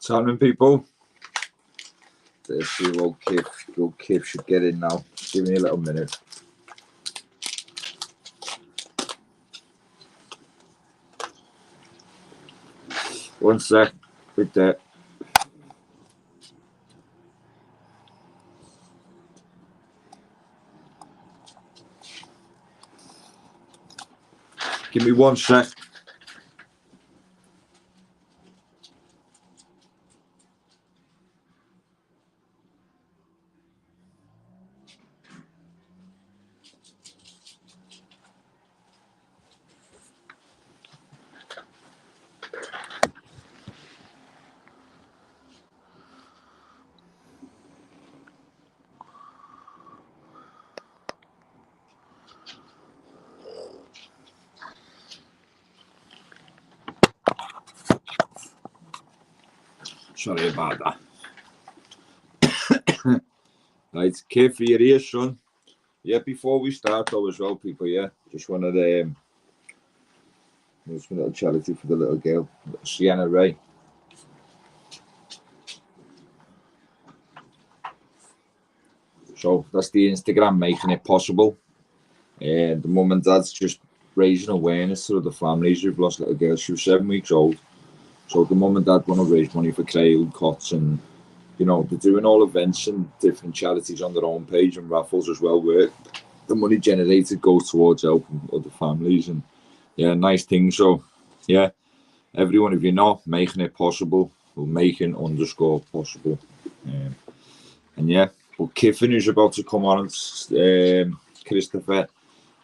Salmon people. There's your old Kip. Old Kip should get in now. Give me a little minute. One sec. With that. Give me 1 sec. Sorry about that. Right, Kip, for your ears, son. Yeah, before we start though as well, people, yeah, just wanted to just a little charity for the little girl, Sienna Ray. So that's the Instagram making it possible. And the mum and dad's just raising awareness to the families who've lost little girls. She was 7 weeks old. So the mum and dad want to raise money for Cradle Cots, and you know, they're doing all events and different charities on their own page and raffles as well, where the money generated goes towards helping other families, and yeah, nice thing. So yeah, everyone, if you're not making it possible, or making _possible, and yeah, but Kiffin, who's about to come on, Christopher,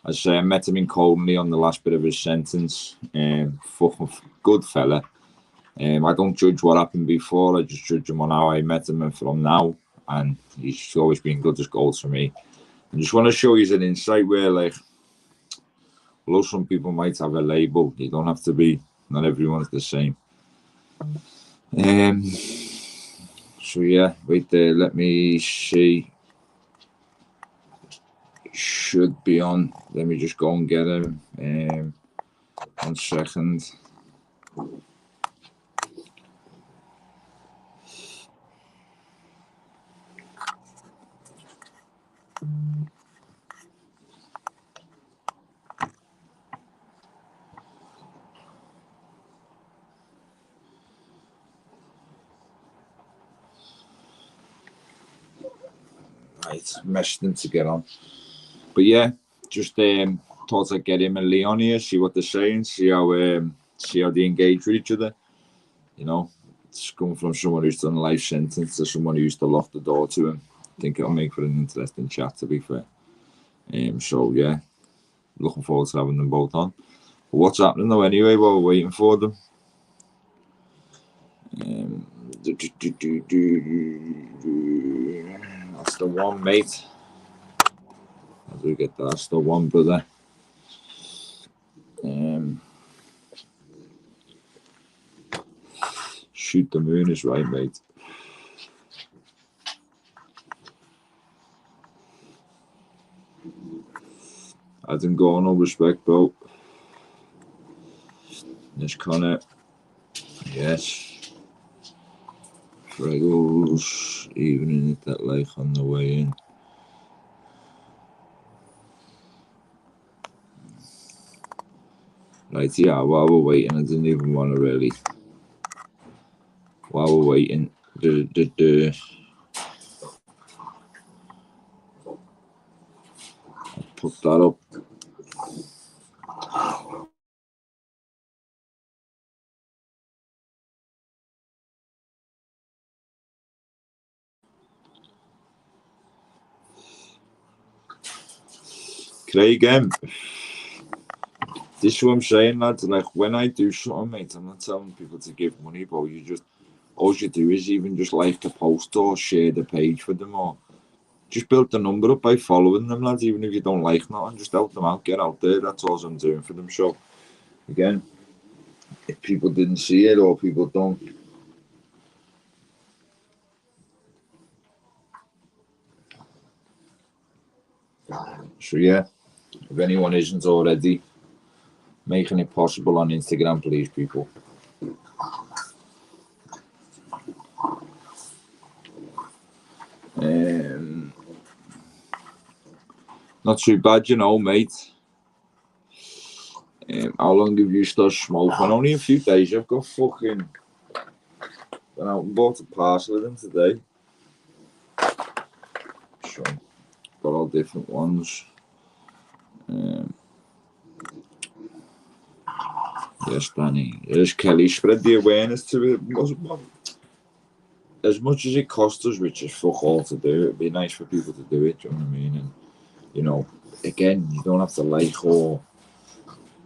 I met him in Colney on the last bit of his sentence. Fucking good fella. I don't judge what happened before, I just judge him on how I met him and from now, and he's always been good as gold for me. I just want to show you an insight where, like, although some people might have a label, you don't have to be, not everyone's the same. So yeah, wait there, let me see. Should be on. Let me just go and get him. 1 second. Right, meshed them to get on. But yeah, just thought I'd get him and Leon here, see what they're saying, see how they engage with each other. You know, it's coming from someone who's done a life sentence to someone who used to lock the door to him. I think it'll make for an interesting chat, to be fair. So yeah, looking forward to having them both on. But what's happening though anyway while we're waiting for them? That's the one, mate. How do we get that? That's the one, brother. Shoot the moon is right, mate. I didn't go, no respect, bro. This Connor. Yes. Fraggles, evening at that lake on the way in. Right, yeah, while we're waiting, I didn't even want to really. While we're waiting, I'll put that up. Craig, this is what I'm saying, lads. Like, when I do something, mate, I'm not telling people to give money, but you just, all you do is even just like the post or share the page for them, or just build the number up by following them, lads. Even if you don't like nothing, just help them out, get out there. That's all I'm doing for them. So, again, if people didn't see it or people don't, so yeah, if anyone isn't already, making it possible on Instagram, please, people. Not too bad, you know, mate. How long have you started smoking? Only a few days. I've got fucking... Went out and bought a parcel of them today. So, got all different ones. Yes, Danny. Yes, Kelly. Spread the awareness to it. As much as it costs us, which is fuck all to do, it'd be nice for people to do it, do you know what I mean? And, you know, again, you don't have to like or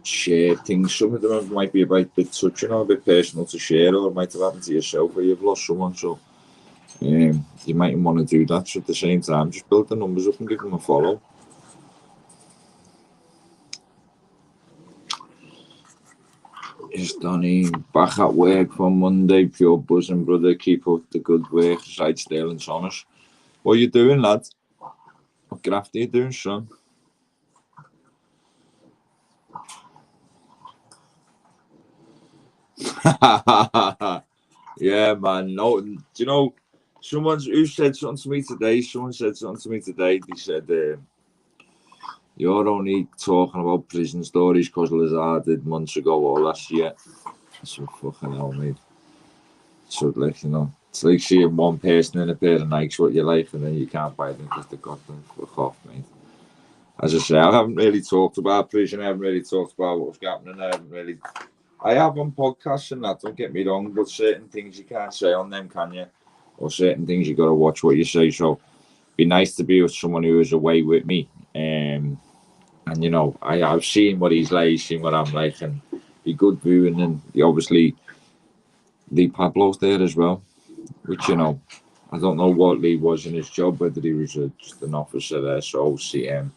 share things. Some of them might be a bit touching or a bit personal to share, or it might have happened to yourself where you've lost someone, so you might want to do that. So at the same time, just build the numbers up and give them a follow. Yes, Donny, back at work from Monday, pure buzzing, brother. Keep up the good work. Side Sterling Thomas. What are you doing, lad? What graft are you doing, son? Yeah, man. No, do you know, who said something to me today? Someone said something to me today. They said, you're only talking about prison stories because Lazard did months ago or last year. So fucking hell, mate. So, like, you know, it's like seeing one person in a pair of Nikes what you like and then you can't buy them because they got them. Fuck off, mate. As I say, I haven't really talked about prison. I haven't really talked about what's happening. I have on podcasts and that, don't get me wrong, but certain things you can't say on them, can you? Or certain things you got to watch what you say. So, it'd be nice to be with someone who is away with me. And you know, I've seen what he's like, seen what I'm like, and be good viewing. And obviously, Lee Pablo's there as well, which, you know, I don't know what Lee was in his job, whether he was just an officer there, so CM.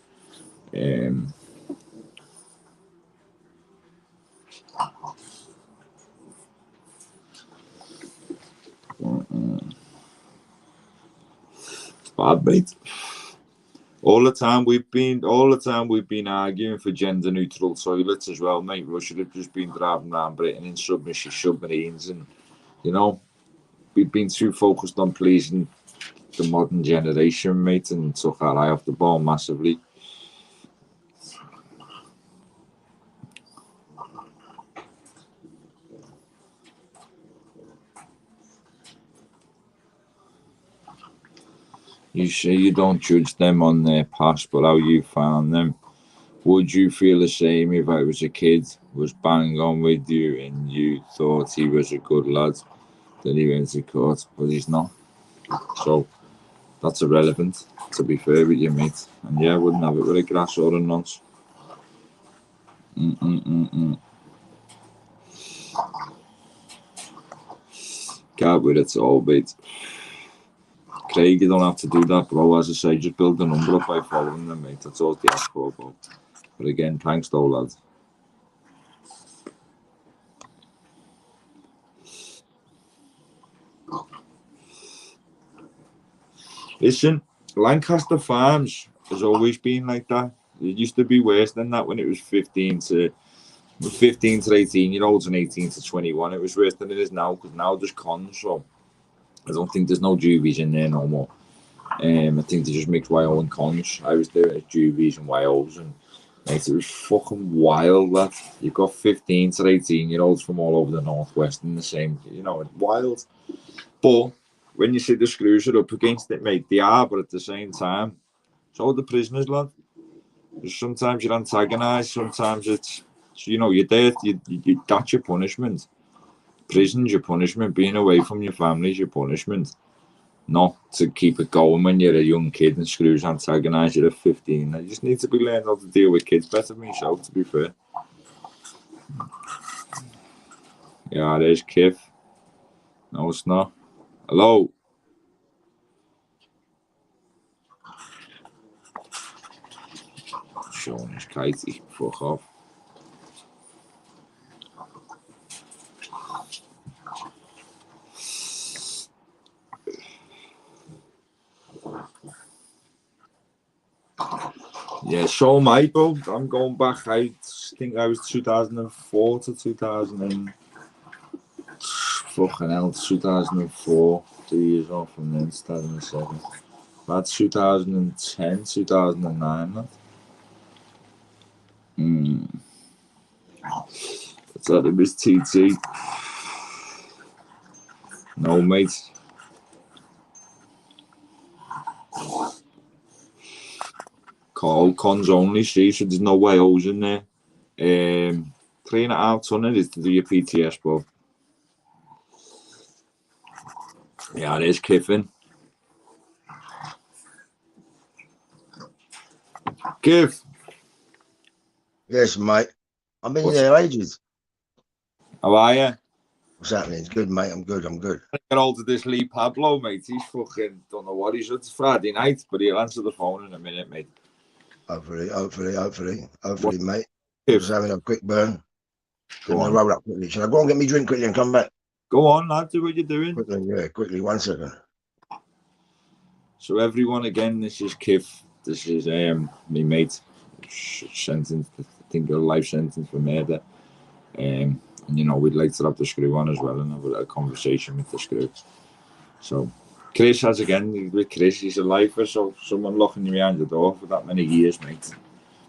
It's bad, mate. All the time we've been arguing for gender neutral toilets as well, mate. We should have just been driving around Britain in submarines, and, you know, we've been too focused on pleasing the modern generation, mate, and took our eye off the ball massively. You say you don't judge them on their past, but how you found them. Would you feel the same if I was a kid, was bang on with you, and you thought he was a good lad? Then he went to court, but he's not. So that's irrelevant, to be fair with you, mate. And yeah, I wouldn't have it with a grass or a nonce. Can't with it all, mate. Craig, you don't have to do that, bro. As I say, just build the number up by following them, mate. That's all the ask for, bro. But again, thanks though, lad. Listen, Lancaster Farms has always been like that. It used to be worse than that when it was 15 to 18-year-olds and 18 to 21. It was worse than it is now, because now there's cons, so I don't think there's no juvies in there no more. I think they just mix YO and cons. I was there at juvies and YOs, and mate, it was fucking wild. That you've got 15 to 18-year-olds from all over the northwest in the same, you know, it's wild. But when you see the screws are up against it, mate, they are, but at the same time, so are the prisoners, lad. Sometimes you're antagonised, sometimes it's, you know, you're there, that's your punishment. Prison's your punishment, being away from your family is your punishment. Not to keep it going when you're a young kid and screws antagonise you at 15. I just need to be learning how to deal with kids better than myself, to be fair. Yeah, there's Kif. No, it's not. Hello. Showing his kitey. Fuck off. Yeah, so my bro, I'm going back. I think I was 2004 to 2000 and fucking hell, 2004. 2 years off from then, 2007. That's 2010, 2009. Man. What's that? It was TT. No, mate. Cons only, see, so there's no way O's in there. 3.5 ton it is to do your PTS, bro. Yeah, there's Kiffin. Kiff. Yes, mate. I've been there ages. How are you? What's happening? It's good, mate. I'm good. I get hold of this Lee Pablo, mate. He's fucking don't know what he's. It's Friday night, but he'll answer the phone in a minute, mate. Hopefully, mate. Kiff. Just having a quick burn. Go on. Roll up quickly. Shall I go and get me drink quickly and come back? Go on, lad. Do what you're doing. Quickly. 1 second. So everyone, again, this is Kiff. This is me mate. Sentenced, I think, a life sentence for murder. And you know, we'd like to have the screw on as well and have a little conversation with the screw. So Chris has, again, with Chris, he's a lifer, so someone locking you behind the door for that many years, mate.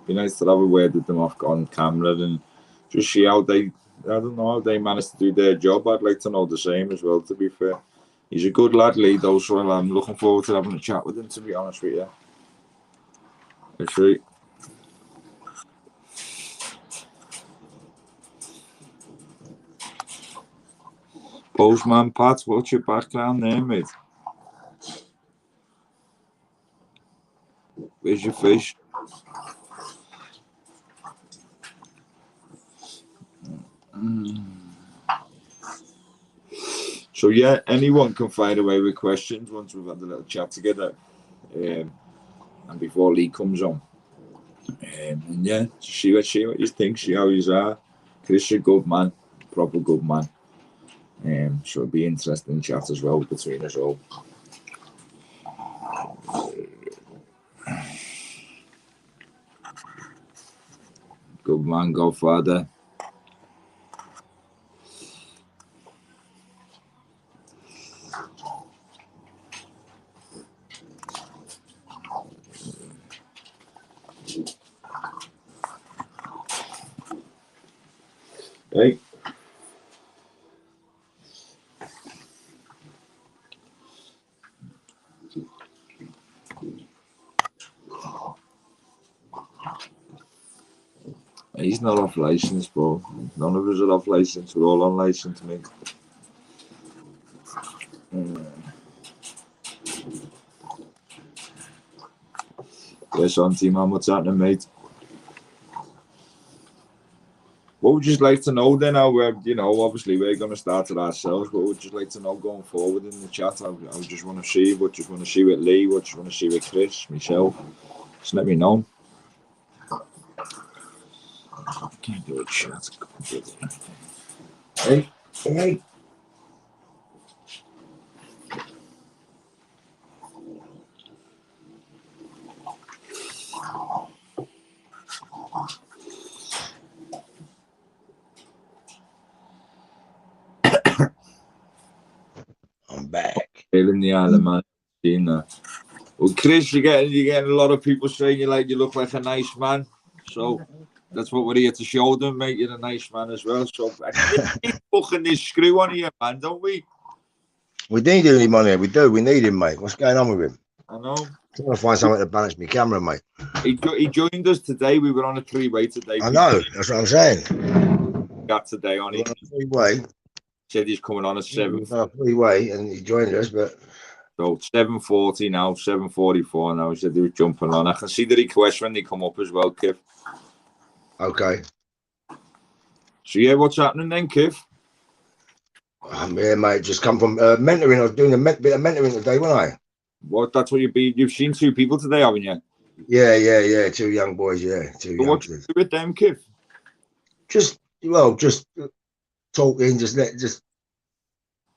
Be nice to have a word with them off on camera and just see how they, I don't know, how they manage to do their job. I'd like to know the same as well, to be fair. He's a good lad, Lee, though, so I'm looking forward to having a chat with him, to be honest with you. Let's see. Postman Pat, what's your background there, mate? Where's your fish? So yeah, anyone can fire away with questions once we've had a little chat together, and before Lee comes on. And yeah, see what you think, see how he's are. Chris is a good man, proper good man. So it'll be interesting chat as well between us all. Good man, Godfather. Hey. He's not off license, bro. None of us are off license. We're all on license, mate. Yes, Auntie man, what's happening, mate? What would you like to know then? How, you know, obviously we're going to start it ourselves, but would you like to know going forward in the chat? I just want to see what you want to see with Lee, what you want to see with Chris, myself. Just let me know. Can't do it, chat. Hey. I'm back. In the island, man. Seeing that. Well, Chris, you're getting a lot of people saying you look like a nice man. So that's what we're here to show them, mate. You're a nice man as well. So keep fucking this screw on here, man, don't we? We need him on here. We do. We need him, mate. What's going on with him? I know. I'm trying to find something to balance my camera, mate. He joined us today. We were on a 3-way today. I know. That's what I'm saying. Got today on it. 3-way. Said he's coming on at 7. 3-way, and he joined us, but. So 7:40 now, 7:44 now. He said he was jumping on. I can see the request when they come up as well, Kiff. Okay. So yeah, what's happening then, Kiff? I'm here, mate. Just come from mentoring. I was doing a bit of mentoring today, wasn't I? What? That's what you've seen 2 people today, haven't you? Yeah. 2 young boys, yeah. 2 youngsters. What you do with them, Kiff? Just talking, just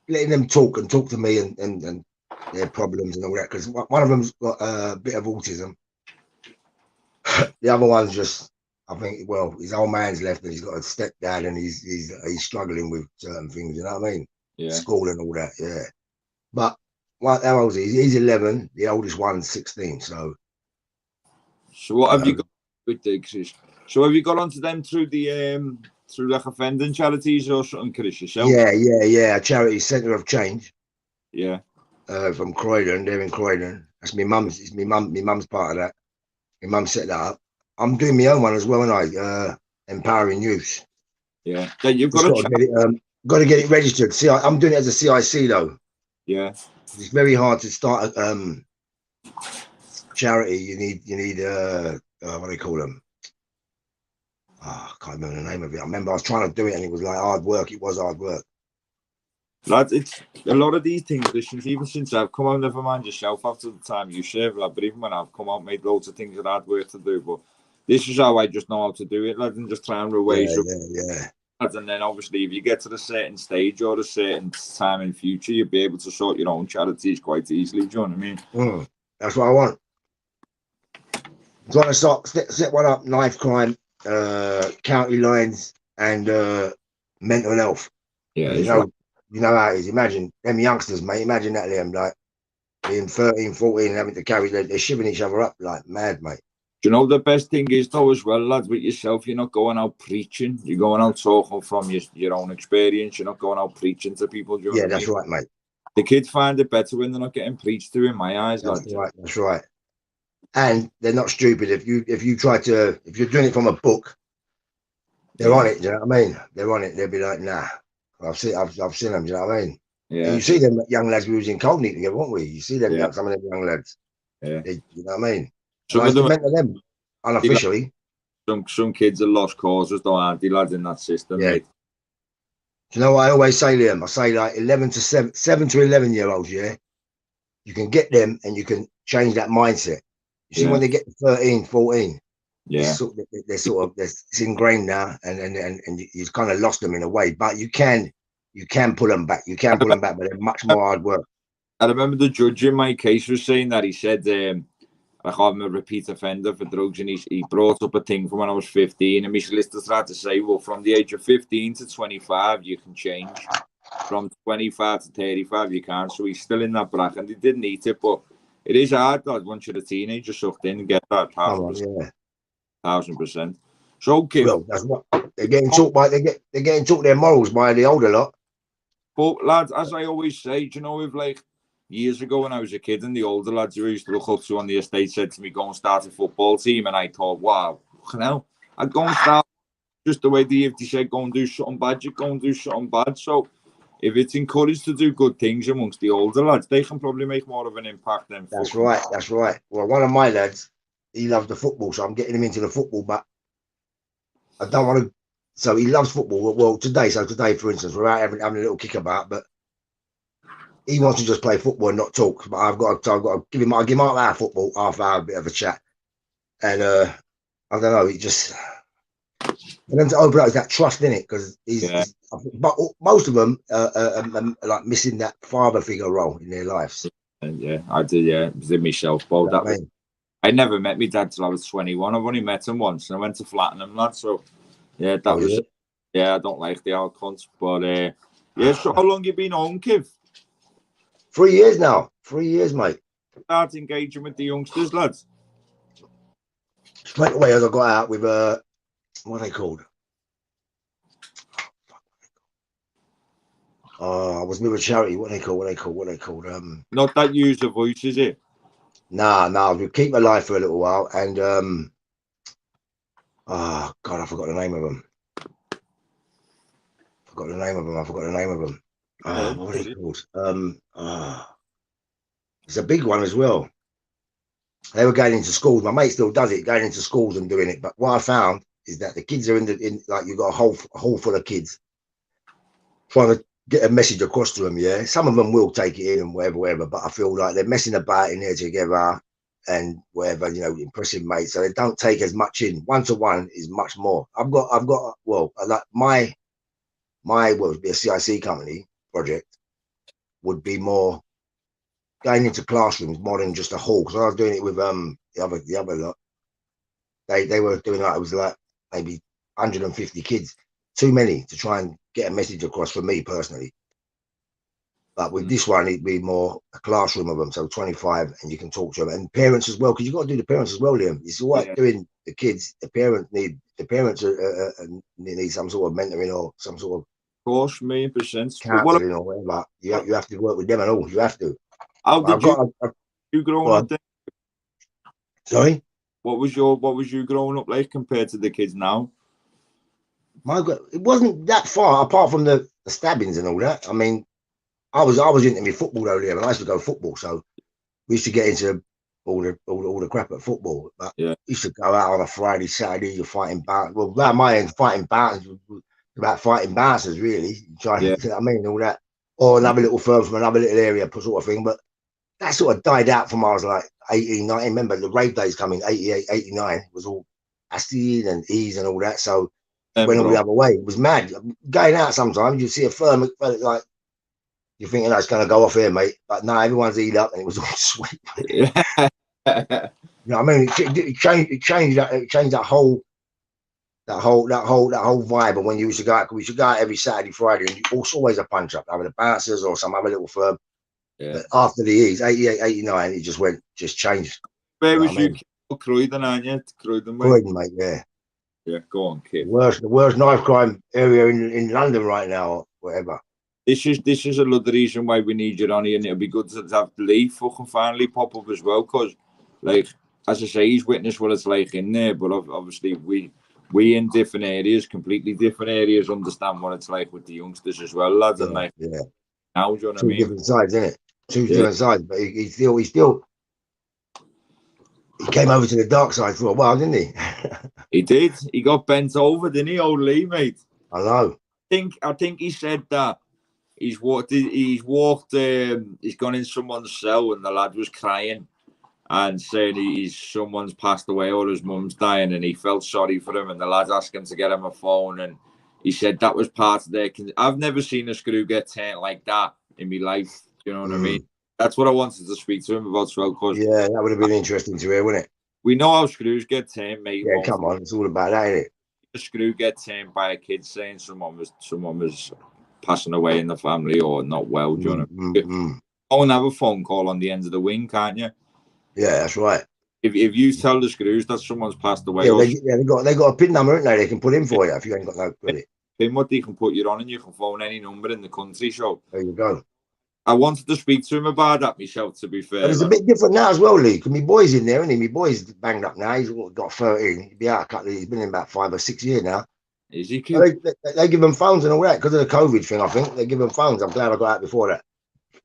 letting them talk to me and their problems and all that. Because one of them's got a bit of autism. The other one's just, I think, well, his old man's left and he's got a stepdad and he's struggling with certain things. You know what I mean? Yeah. School and all that. Yeah. But how old is he? He's 11. The oldest one's 16. So what have you got with the Chris? So have you got onto them through the through like offending charities or something, Chris, yourself? Yeah. Charity Centre of Change. Yeah. From Croydon, they're in Croydon. That's my mum's. It's my mum's part of that. My mum set that up. I'm doing my own one as well, and I empowering youth. Yeah. Then you've Just got to get it registered. See, I'm doing it as a CIC though. Yeah. It's very hard to start a charity. You need what do they call them? I can't remember the name of it. I remember I was trying to do it and it was like hard work. It was hard work. Lads, it's a lot of these things, listen, even since I've come out, never mind yourself after the time you serve, lad, but even when I've come out, made loads of things that hard work to do, but this is how I just know how to do it, lad, and just try and reways Yeah. And then obviously if you get to a certain stage or a certain time in future, you'll be able to sort your own charities quite easily, do you know what I mean? That's what I want. I'm trying to set one up, knife crime, county lines, and mental health. Yeah, you know how it is. Imagine them youngsters, mate. Imagine that them like being 13, 14 and having to carry they're shivering each other up like mad, mate. Do you know the best thing is though as well, lads, with yourself, you're not going out preaching. You're going out talking from your own experience. You're not going out preaching to people. Do you know what I mean? Right, mate. The kids find it better when they're not getting preached to, in my eyes, That's lads. right. That's right. And they're not stupid. If you're doing it from a book, they're on it. Do you know what I mean? They're on it. They'll be like, nah. I've seen them. Do you know what I mean? Yeah. And you see them young lads we was in Coldney together, weren't we? You see them some of them young lads. Yeah. You know what I mean? Some I of them, mentor them unofficially. Some kids are lost causes, though, aren't they, lads, in that system, mate? Do you know what I always say to them? I say like 7 to 11 year olds, yeah. You can get them and you can change that mindset. You see, when they get to 13, 14, it's ingrained now, and you've kind of lost them in a way. But you can pull them back. You can pull them back, but they're much more hard work. I remember the judge in my case was saying that he said, I called him a repeat offender for drugs, and he brought up a thing from when I was 15, and my solicitor tried to say, well, from the age of 15 to 25, you can change. From 25 to 35, you can't. So he's still in that bracket, and he didn't eat it, but it is hard, like, once you're a teenager, sucked in and get that 1,000%. So, okay. Well, that's what they're getting taught by. They're getting taught their morals by the older lot. But lads, as I always say, do you know, if like years ago when I was a kid, and the older lads who used to look up to on the estate said to me, go and start a football team, and I thought, wow, hell, I'd go and start just the way they said, go and do something bad, you go and do something bad. So if it's encouraged to do good things amongst the older lads, they can probably make more of an impact than That's right. Well, one of my lads, he loves the football, so I'm getting him into the football, but I don't want to. So he loves football. Well, today, for instance, we're out having a little kickabout, but he wants to just play football and not talk. But I've got to give him half hour football, half hour, a bit of a chat, and I don't know. He just for them to open up that trust in it, because but most of them are like missing that father figure role in their lives. Yeah, I did. Yeah, it was in myself. Both that. I never met my dad till I was 21. I've only met him once, and I went to Flattenham, lad. So yeah, that was it. Yeah, I don't like the old cunts, but yeah. So how long you been home, Kiv? 3 years now. 3 years, mate. Start engaging with the youngsters, lads. Straight away as I got out with what are they called? I was with a charity. What are they called? Not that user voice, is it? Nah. We keep alive for a little while, and oh God, I forgot the name of them. I forgot the name of them. What are they called? It's a big one as well. They were going into schools. My mate still does it, going into schools and doing it. But what I found is that the kids are in like you've got a hole full of kids trying to get a message across to them. Yeah, some of them will take it in and whatever. But I feel like they're messing about in there together and whatever, you know, impressive mates. So they don't take as much in. 1-to-1 is much more. I've got. Well, like my would be a CIC company project would be more going into classrooms more than just a hall, because I was doing it with the other lot. They were doing like, it was like maybe 150 kids, too many to try and get a message across for me personally. But with this one, it'd be more a classroom of them, so 25, and you can talk to them and parents as well, because you've got to do the parents as well, Liam. It's all right doing the kids. The parents need some sort of mentoring or some sort of course, 1,000,000%. counseling or whatever. You have to work with them and all. You have to. How did you growing up then? Sorry? What was you growing up like compared to the kids now? My God, it wasn't that far apart from the stabbings and all that. I mean, I was into me football though, Liam, and I used to go football, so we used to get into all the crap at football. But we used to go out on a Friday, Saturday, you're fighting bouncers. Well, about my end, fighting bouncers, about fighting bouncers, really. Trying, you know what I mean, all that. Or another little firm from another little area, sort of thing. But that sort of died out from I was like 18, 19. Remember the rave days coming, 88, 89. It was all acid and ease and all that. So it went all the other way. It was mad. Going out sometimes, you see a firm, it felt like, you're thinking that's going to go off here, mate. But no, everyone's eat up and it was all sweet. You know what I mean? It changed that whole vibe. And when you used to go out, we should go out every Saturday, Friday, and also always a punch up, either the bouncers or some other little firm. But after the E's, 88, 89, it just changed. Where was you? Croydon, aren't you? Croydon, mate. Yeah. Yeah, go on, kid. The worst knife crime area in London right now, or whatever. This is another reason why we need you on here, and it'll be good to have Lee fucking finally pop up as well, because, like, as I say, he's witnessed what it's like in there, but obviously we in different areas, completely different areas, understand what it's like with the youngsters as well, lads, and like, now, do you know what I mean? Two different sides, isn't it? Two different sides, but he came over to the dark side for a while, didn't he? He did. He got bent over, didn't he, old Lee, mate? I know. I think he said that he's gone in someone's cell and the lad was crying and saying someone's passed away or his mum's dying, and he felt sorry for him, and the lad asked him to get him a phone, and he said that was part of their. I've never seen a screw get turned like that in my life. You know what I mean? That's what I wanted to speak to him about as well. Cause that would have been interesting to hear, wouldn't it? We know how screws get turned, mate. Yeah, come on, it's all about that, isn't it? A screw get turned by a kid saying someone was passing away in the family or not well. Do you know what I mean? Go and have a phone call on the end of the wing, can't you? Yeah, that's right. If you tell the screws that someone's passed away, they got a PIN number, haven't they? They can put in for you if you ain't got no credit. PIN what they can put you on, and you can phone any number in the country. So there you go. I wanted to speak to him about that myself, to be fair. But it's a bit different now as well, Lee, because my boy's in there, isn't he? My boy's banged up now. He's got 13. He'll be out a couple of, he's been in about 5 or 6 years now. Is he? They give them phones and all that because of the COVID thing, I think. They give them phones. I'm glad I got out before that.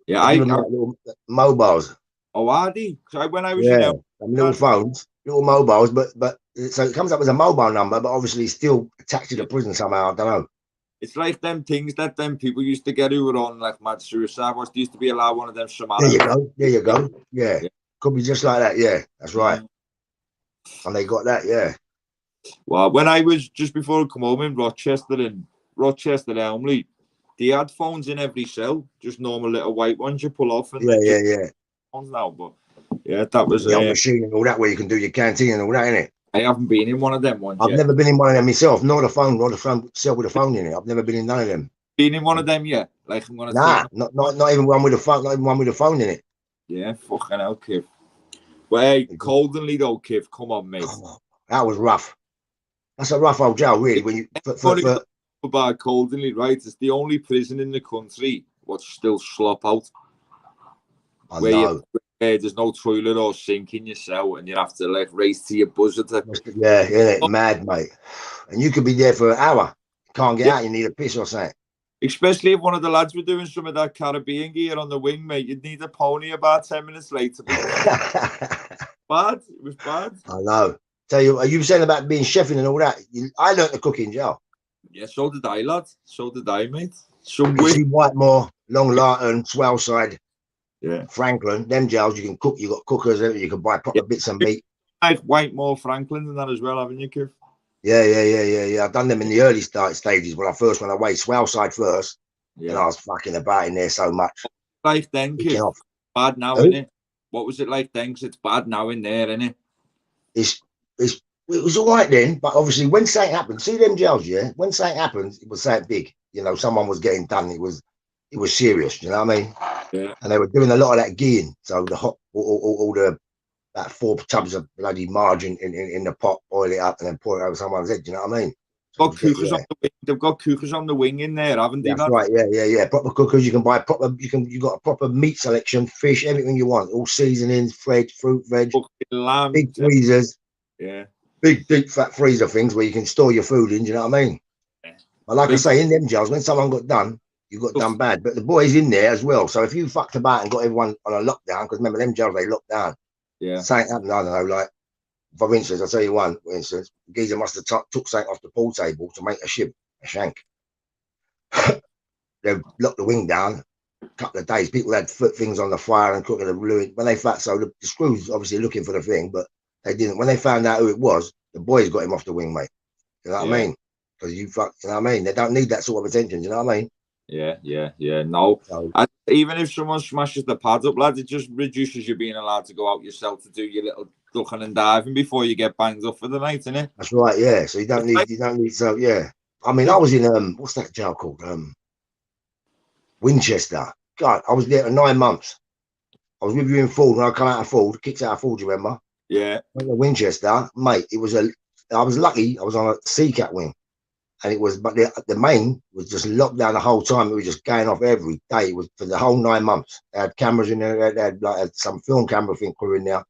Yeah, I give them little mobiles. Oh, are they? So when I was little phones, little mobiles, but so it comes up as a mobile number, but obviously still attached to the prison somehow. I don't know. It's like them things that them people used to get who were on like mad suicide watch. They used to be allowed one of them Somali. There you go. Yeah. Could be just like that. Yeah, that's right. And they got that. Yeah. Well, when I was just before I come home in Rochester Elmley, they had phones in every cell, just normal little white ones you pull off. And yeah. Phones now, but that was the old machine and all that where you can do your canteen and all that, innit? I haven't been in one of them ones. I've never been in one of them myself. Nor the phone cell with a phone in it. I've never been in none of them. Been in one of them yet? Like I'm gonna not even one with a phone. Not even one with a phone in it. Yeah, fucking hell, Kiv. Well, hey, Coldenly though, Kiv, come on, mate. That was rough. That's a rough old jail, really. When you about Coldenly, right? It's the only prison in the country what's still slop out. I know. There's no toilet or sink in your cell, and you have to like race to your buzzer. Yeah, isn't it? Mad, mate. And you could be there for an hour. Can't get out. You need a piss or something. Especially if one of the lads were doing some of that Caribbean gear on the wing, mate. You'd need a pony about 10 minutes later. Bad. It was bad. I know. Tell you, are you saying about being chefing and all that? I learned to cook in jail. Yeah, so did I, lad. So did I, mate. Whitemore, Long Larton, Swellside. Yeah, Franklin, them jails you can cook. You got cookers, you can buy proper bits of meat. Like Whitemore, Franklin, and that as well, haven't you, Kev? Yeah. I've done them in the early stages when I first went away. Swellside first, and I was fucking about in there so much. Like then, Kev. Bad now, isn't it? What was it like then? 'Cause it's bad now in there, isn't it? It was all right then, but obviously when something happened, see them jails, yeah. When something happened, it was something big. You know, someone was getting done. It was it was serious. You know what I mean? Yeah. And they were doing a lot of that geeing. So the hot, all the about 4 tubs of bloody margarine in the pot, boil it up, and then pour it over someone's head. You know what I mean? So They've got cookers on the wing in there, haven't they? That's right. Yeah. Proper cookers. You can buy proper. You got a proper meat selection, fish, everything you want. All seasonings, fruit, veg, lamb, big freezers. Yeah. Big deep fat freezer things where you can store your food in. Do you know what I mean? Yeah. But like I say, in them jails, when someone got done, you got done bad. But the boys in there as well. So if you fucked about and got everyone on a lockdown, because remember them jails they locked down. Yeah. Something happened. I don't know. Like for instance, I'll tell you one. For instance, geezer must have took something off the pool table to make a shank. They locked the wing down. A couple of days, people had things on the fire and cooking the ruin. When they found, so the screws obviously looking for the thing, but they didn't. When they found out who it was, the boys got him off the wing, mate. You know what I mean? Because you know what I mean? They don't need that sort of attention. You know what I mean? Yeah. No, so, even if someone smashes the pads up, lads, it just reduces you being allowed to go out yourself to do your little ducking and diving before you get banged up for the night, innit? That's right. Yeah. So you don't need. So yeah. I mean, I was in what's that jail called? Winchester. God, I was there for 9 months. I was with you in Ford when I come out of Ford, kicked out of Ford, you remember? Yeah. Went to Winchester, mate. It was I was lucky. I was on a Seacat wing, and it was. But the main was just locked down the whole time. It was just going off every day. It was for the whole 9 months. They had cameras in there. They had some film camera thing crew in there,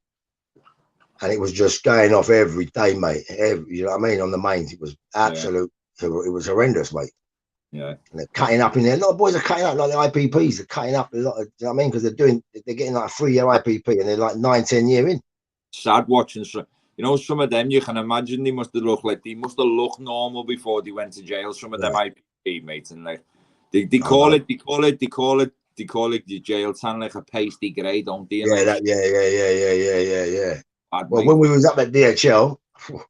and it was just going off every day, mate. You know what I mean? On the mains, it was absolute. Yeah. It was horrendous, mate. Yeah, and they're cutting up in there. A lot of boys are cutting up like the IPPs. They're cutting up a lot of, you know what I mean? Because they're getting like a 3-year IPP and they're like 9-10 year in. Sad watching. So, you know, some of them you can imagine they must have looked normal before they went to jail. Some of them IPP mates, and like they call it the jail tan like a pasty grey, don't they? Yeah, yeah. Well, when we was up at DHL, we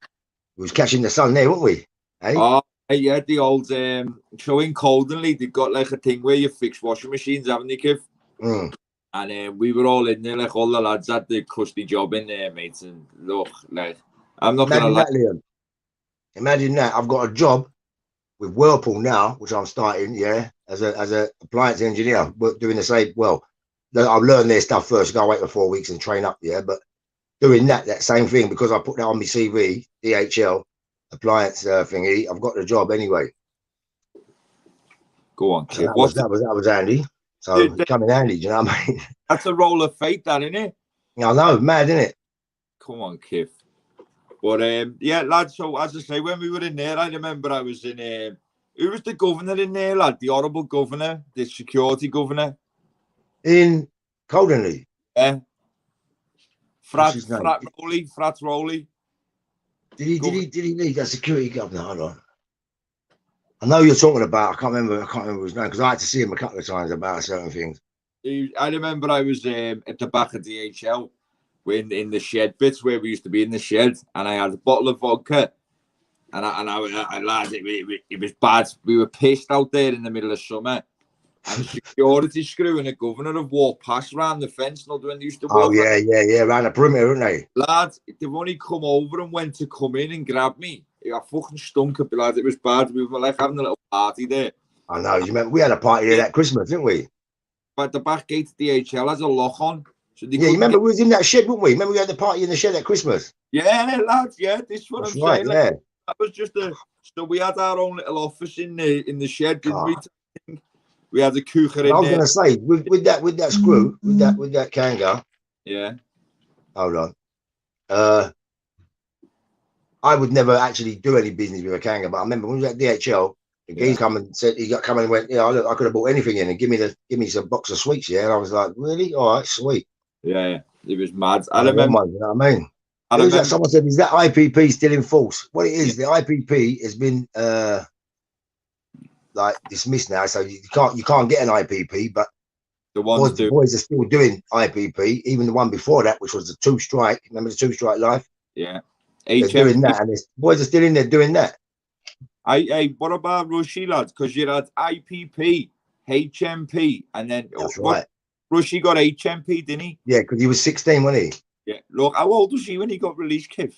was catching the sun there, weren't we? Hey? Oh, yeah, the old showing Coldenly, they've got like a thing where you fix washing machines, haven't they, Kev? And we were all in there, like all the lads had the custy job in there, mates. And look, like, I'm not going to lie. Liam. Imagine that. I've got a job with Whirlpool now, which I'm starting, as a appliance engineer, but doing the same. Well, I'll learn their stuff first, go wait for 4 weeks and train up, but doing that same thing, because I put that on my CV, DHL, appliance thingy, I've got the job anyway. Go on, so that was handy. So it's coming handy, do you know what I mean? That's a roll of fate, that, isn't it? I know, mad, isn't it? Come on, Kev. But yeah, lad. So as I say, when we were in there, I remember I was in. Who was the governor in there, lad? The horrible governor, the security governor in Coldenly. Yeah. Frat Rowley. Did he leave that security governor? Hold on. I know you're talking about. I can't remember his name, because I had to see him a couple of times about certain things. I remember I was at the back of DHL, in the shed bits where we used to be in the shed, and I had a bottle of vodka, and I lads, it was bad. We were pissed out there in the middle of summer, and the security screw and the governor have walked past around the fence. Not when they used to walk. Oh yeah, around the perimeter, weren't they? Lads, they've only come over and went to come in and grab me. I fucking stunk up, lads. It was bad. We were like having a little party there. I know. You remember we had a party there that Christmas, didn't we? But the back gate of DHL has a lock on. So you remember we was in that shed, weren't we? Remember we had the party in the shed at Christmas? Yeah, lads. Yeah, this is what That's I'm right, saying. Yeah. Like, that was just so we had our own little office in the shed, didn't we? We had a cooker in there. I was going to say with that screw, with that Kanga. Yeah. Hold on. I would never actually do any business with a Kanga, but I remember when we was at DHL, the geese come and said come and went, look, I could have bought anything in and give me some box of sweets, and I was like, really? All right, sweet. Yeah, it was mad. I remember, you know what I mean? Someone said, is that IPP still in force? What it is, the IPP has been like dismissed now, so you can't get an IPP, but the boys are still doing IPP, even the one before that, which was the 2 strike. Remember the 2 strike life? Yeah. They're doing that, and boys are still in there doing that. What about Rushy, lads? Because you had IPP, HMP, and then that's right. Rushy got HMP, didn't he? Yeah, because he was 16, wasn't he? Yeah. Look, how old was he when he got released, Kev?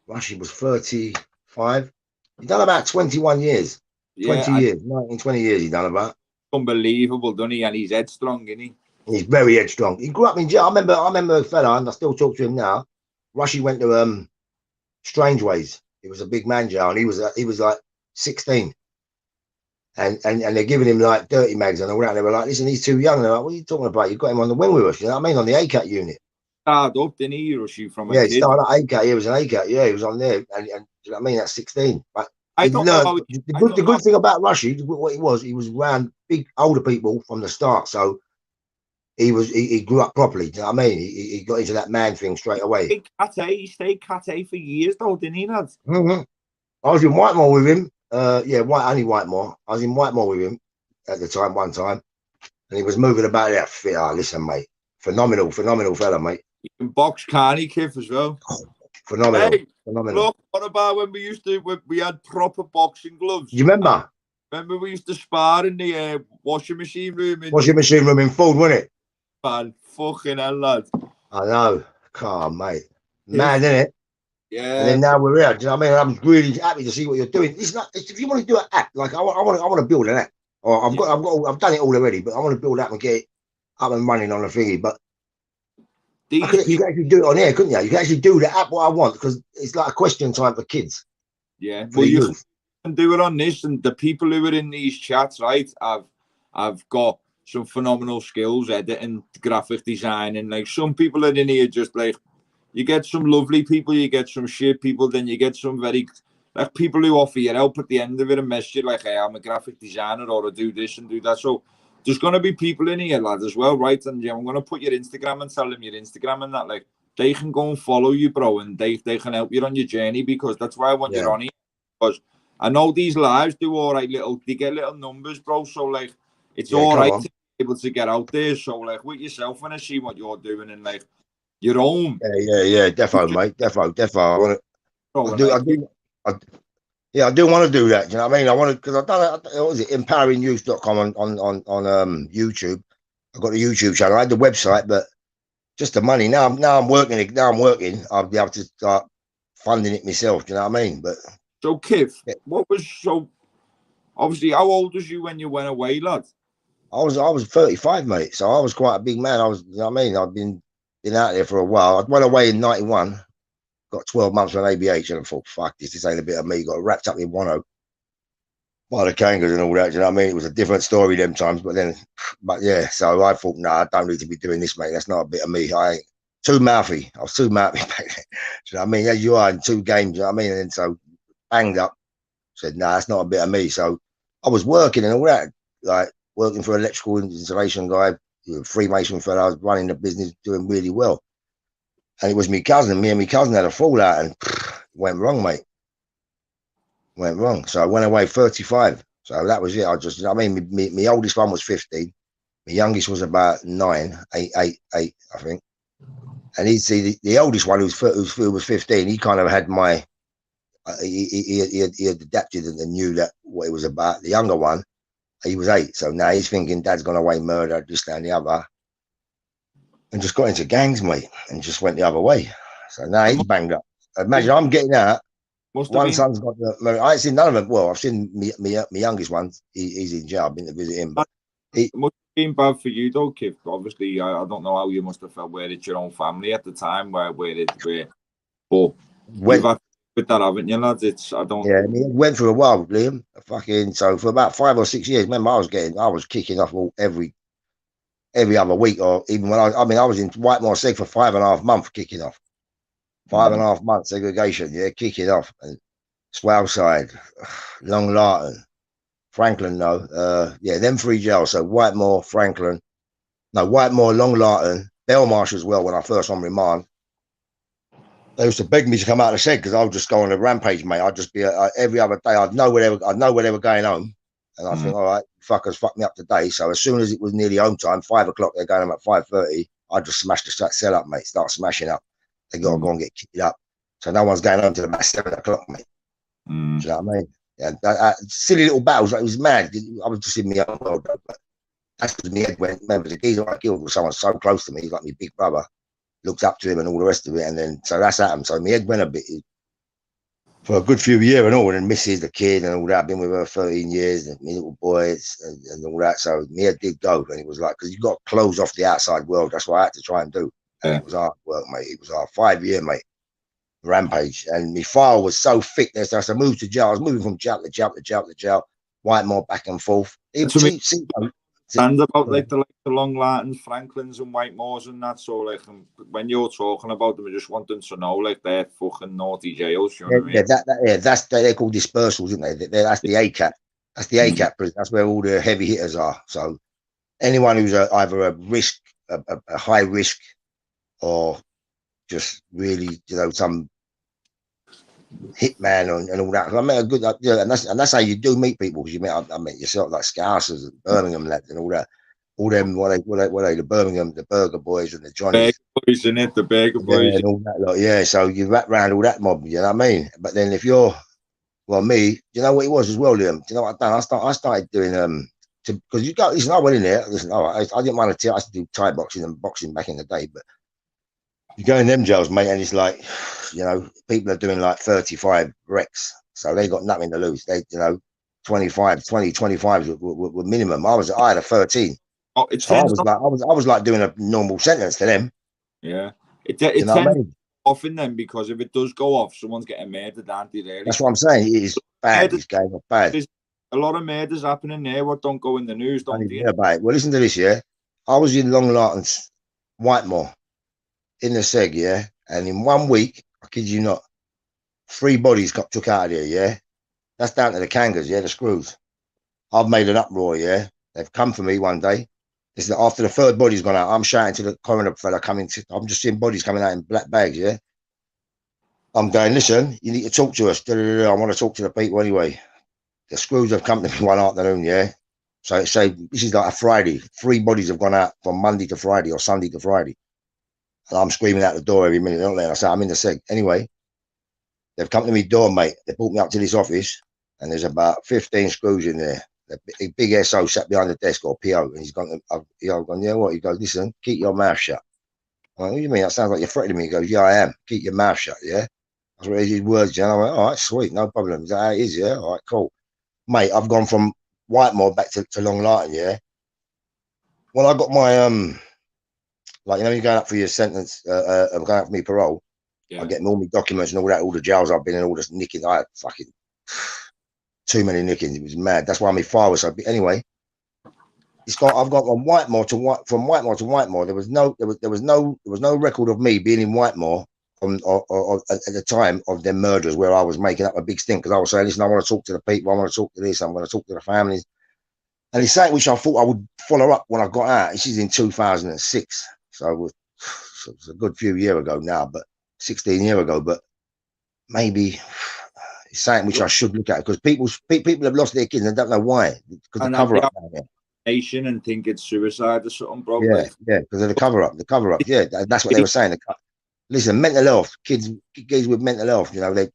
Rushy was 35. He done about 21 years. 20 years, 19, 20 years he done about. unbelievable, doesn't he? And he's headstrong, isn't he? He's very headstrong. He grew up in jail. I remember a fella, and I still talk to him now. Rushy went to Strangeways. It was a big man jail, and he was like 16. And they're giving him like dirty mags and all that. And they were like, listen, he's too young. And they're like, what are you talking about? You got him on the wing with us, you know what I mean? On the ACAT unit. Started up, didn't he, Rushy, from a kid? He started at ACAT. He was an ACAT. Yeah, he was on there. And you know what I mean? That's 16. But I don't know. The good thing about Rushy, what he was around big older people from the start. So he grew up properly. Do you know what I mean? He got into that man thing straight away. He stayed Cat A for years, though, didn't he, lads? Mm-hmm. I was in Whitemore with him. Only Whitemore. I was in Whitemore with him at the time, one time. And he was moving about there. Listen, mate. Phenomenal fella, mate. You can box, can't he, Kiff, as well? Oh, phenomenal. Hey, phenomenal. Look, what about when we had proper boxing gloves? You remember? Remember we used to spar in the washing machine room? Washing machine room in Ford, wasn't it? Man, fucking hell, lad. I know. Come, mate. Mad, isn't it? Yeah. And then now we're here. Do you know what I mean? I'm really happy to see what you're doing. It's not. If you want to do an app, like I want to build an app. Or I've done it all already, but I want to build that and get it up and running on the thingy. But you can actually do it on air, couldn't you? You can actually do the app what I want because it's like a question time for kids. Yeah, well, you can do it on this, and the people who are in these chats, right? I've got some phenomenal skills, editing, graphic design, and like some people are in here just like you get some lovely people, you get some shit people, then you get some very like people who offer you help at the end of it and message you like, hey, I'm a graphic designer or I do this and do that. So there's gonna be people in here, lads, as well, right? And yeah, I'm gonna put your Instagram and tell them your Instagram and that, like they can go and follow you, bro, and they can help you on your journey because that's why I want you on here. Because I know these lives do all right, they get little numbers, bro. So like it's all right to be able to get out there. So like with yourself, when I see what you're doing and like your own. Yeah, defo, mate, defo. I do want to do that. You know what I mean? I want to because I've done it. What was it? Empoweringyouth.com on YouTube. I've got a YouTube channel. I had the website, but just the money. Now I'm working. I'll be able to start funding it myself. Do you know what I mean? But so, Kiv, obviously, how old was you when you went away, lad? I was 35, mate. So I was quite a big man. You know what I mean? I've been out there for a while. I went away in 91. Got 12 months on ABH and I thought, fuck this ain't a bit of me. Got wrapped up in one by the kangas and all that. You know what I mean? It was a different story them times, but yeah. So I thought, nah, I don't need to be doing this, mate. That's not a bit of me. I ain't too mouthy. I was too mouthy back then. You know what I mean? As you are in 2 games, you know what I mean? And so banged up, said, nah, that's not a bit of me. So I was working and all that, like working for an electrical installation guy, Freemason fellow. I was running the business, doing really well. And it was me and my cousin had a fallout and went wrong, mate. Went wrong. So I went away 35. So that was it. I mean, my oldest one was 15. My youngest was about 8, I think. And the oldest one who was 15, he kind of had my, he had adapted and knew that what it was about. The younger one, he was 8. So now he's thinking dad's gone away, murder, this, that, and the other. And just got into gangs, mate, and just went the other way. So now he's banged up. Imagine I'm getting out. One son's got the. I ain't seen none of them. Well, I've seen my youngest one. He's in jail. I've been to visit him. But it must have been bad for you, though, Kiv. Obviously, I don't know how you must have felt where it's your own family at the time, but you've had with that, haven't you, lads? I don't. Yeah, it went for a while, Liam. So for about 5 or 6 years, remember, I was kicking off every other week, or even when I was in Whitemore Seg for 5.5 months kicking off. 5.5 months segregation, kicking off. And Swaleside, Long Larton, Franklin, them 3 jails. So Whitemore, Long Larton, Belmarsh as well when I first on remand. They used to beg me to come out of the Seg because I would just go on a rampage, mate. I'd just be every other day. I'd know where they were going home. And I think, all right, fuckers fucked me up today. So as soon as it was nearly home time, 5 o'clock, they're going home at 5:30. I just smash the cell up, mate. Start smashing up. They got to go and get kicked up. So no one's going home till about 7 o'clock, mate. Do you know what I mean? Yeah, silly little battles. Like, it was mad. I was just in my own world, but that's because my head went. Remember, the geezer I killed was someone so close to me. He's like my big brother. Looked up to him and all the rest of it. And then so that's happened. So my head went a bit. for a good few years and all, and misses the kid and all that. I've been with her 13 years, and my little boys and all that. So Mia did go, and it was like, because you got to close off the outside world. That's what I had to try and do. And it was hard work, mate. It was our 5-year, mate, rampage. And my file was so thick there. So I moved to jail. I was moving from jail to jail to jail to jail, Whitemore back and forth. And about like the Long Lartins, Franklins, and Whitemores and that. So like, when you're talking about them, I just want them to know like they're fucking naughty jails. You know what I mean? That's they're called dispersals, isn't they? That's the ACAT. That's the ACAT prison. That's where all the heavy hitters are. So anyone who's either a high risk, or just really, some hitman and all that. I met a good, and that's how you do meet people, because you met, I met yourself like Scousers and Birmingham lads and all that. All them, what they, the Birmingham, the Burger Boys and the Johnnies. Burger Boys, in it, the Burger Boys. And all that lot, yeah. So you wrap around all that mob, you know what I mean? But then if you're, well, me, you know what it was as well, Liam? Do you know what I've done? I started doing, because you got, listen, I went in there, listen, I didn't want to, I used to do Thai boxing and boxing back in the day, but you go in them jails, mate, and it's like, people are doing like 35 wrecks, so they got nothing to lose. They, 25s were minimum. I had a 13. Oh, so I was like doing a normal sentence to them. Yeah, it tends off in them, because if it does go off, someone's getting murdered, aren't they? Really? That's what I'm saying. It is bad. This game is bad. There's a lot of murders happening there. What don't go in the news? Don't hear about it. Well, listen to this. Yeah, I was in Long Lartins, Whitemore, in the Seg. Yeah, and in 1 week, I kid you not, 3 bodies got took out of there. Yeah, that's down to the Kangas. Yeah, the screws. I've made an uproar. Yeah, they've come for me one day. This is after the 3rd body's gone out. I'm shouting to the coroner fella coming. I'm just seeing bodies coming out in black bags. Yeah, I'm going, listen, you need to talk to us. I want to talk to the people anyway. The screws have come to me one afternoon. Yeah, so this is like a Friday. 3 bodies have gone out from Monday to Friday or Sunday to Friday, and I'm screaming out the door every minute. Don't let. I say I'm in the Seg anyway. They've come to me door, mate. They brought me up to this office, and there's about 15 screws in there. The big SO sat behind the desk, or PO, and he's gone, yeah, what? He goes, listen, keep your mouth shut. I'm like, what do you mean? That sounds like you're threatening me. He goes, yeah, I am. Keep your mouth shut, yeah? That's what his words, yeah? I went, all right, sweet, no problem. Is that how it is, yeah? All right, cool. Mate, I've gone from Whitemore back to Long Lartin, yeah? When I got my, you're going up for your sentence, I'm going up for me parole. Yeah. I get all my documents and all that, all the jails I've been in, all this nicking. I had fucking too many nickings. It was mad. That's why my file was so big. Anyway, I've got from Whitemore to Whitemore. There was no record of me being in Whitemore at the time of them murders, where I was making up a big stink, because I was saying, listen, I want to talk to the people, I want to talk to this, I'm going to talk to the families. And it's something which I thought I would follow up when I got out. This is in 2006, so it's a good few years ago now, but 16 years ago. But maybe it's something which I should look at, because people have lost their kids and don't know why, because the cover up down there. Nation and think it's suicide or something, bro. Yeah, because of the cover up. Yeah, that's what they were saying. Listen, mental health, kids with mental health, the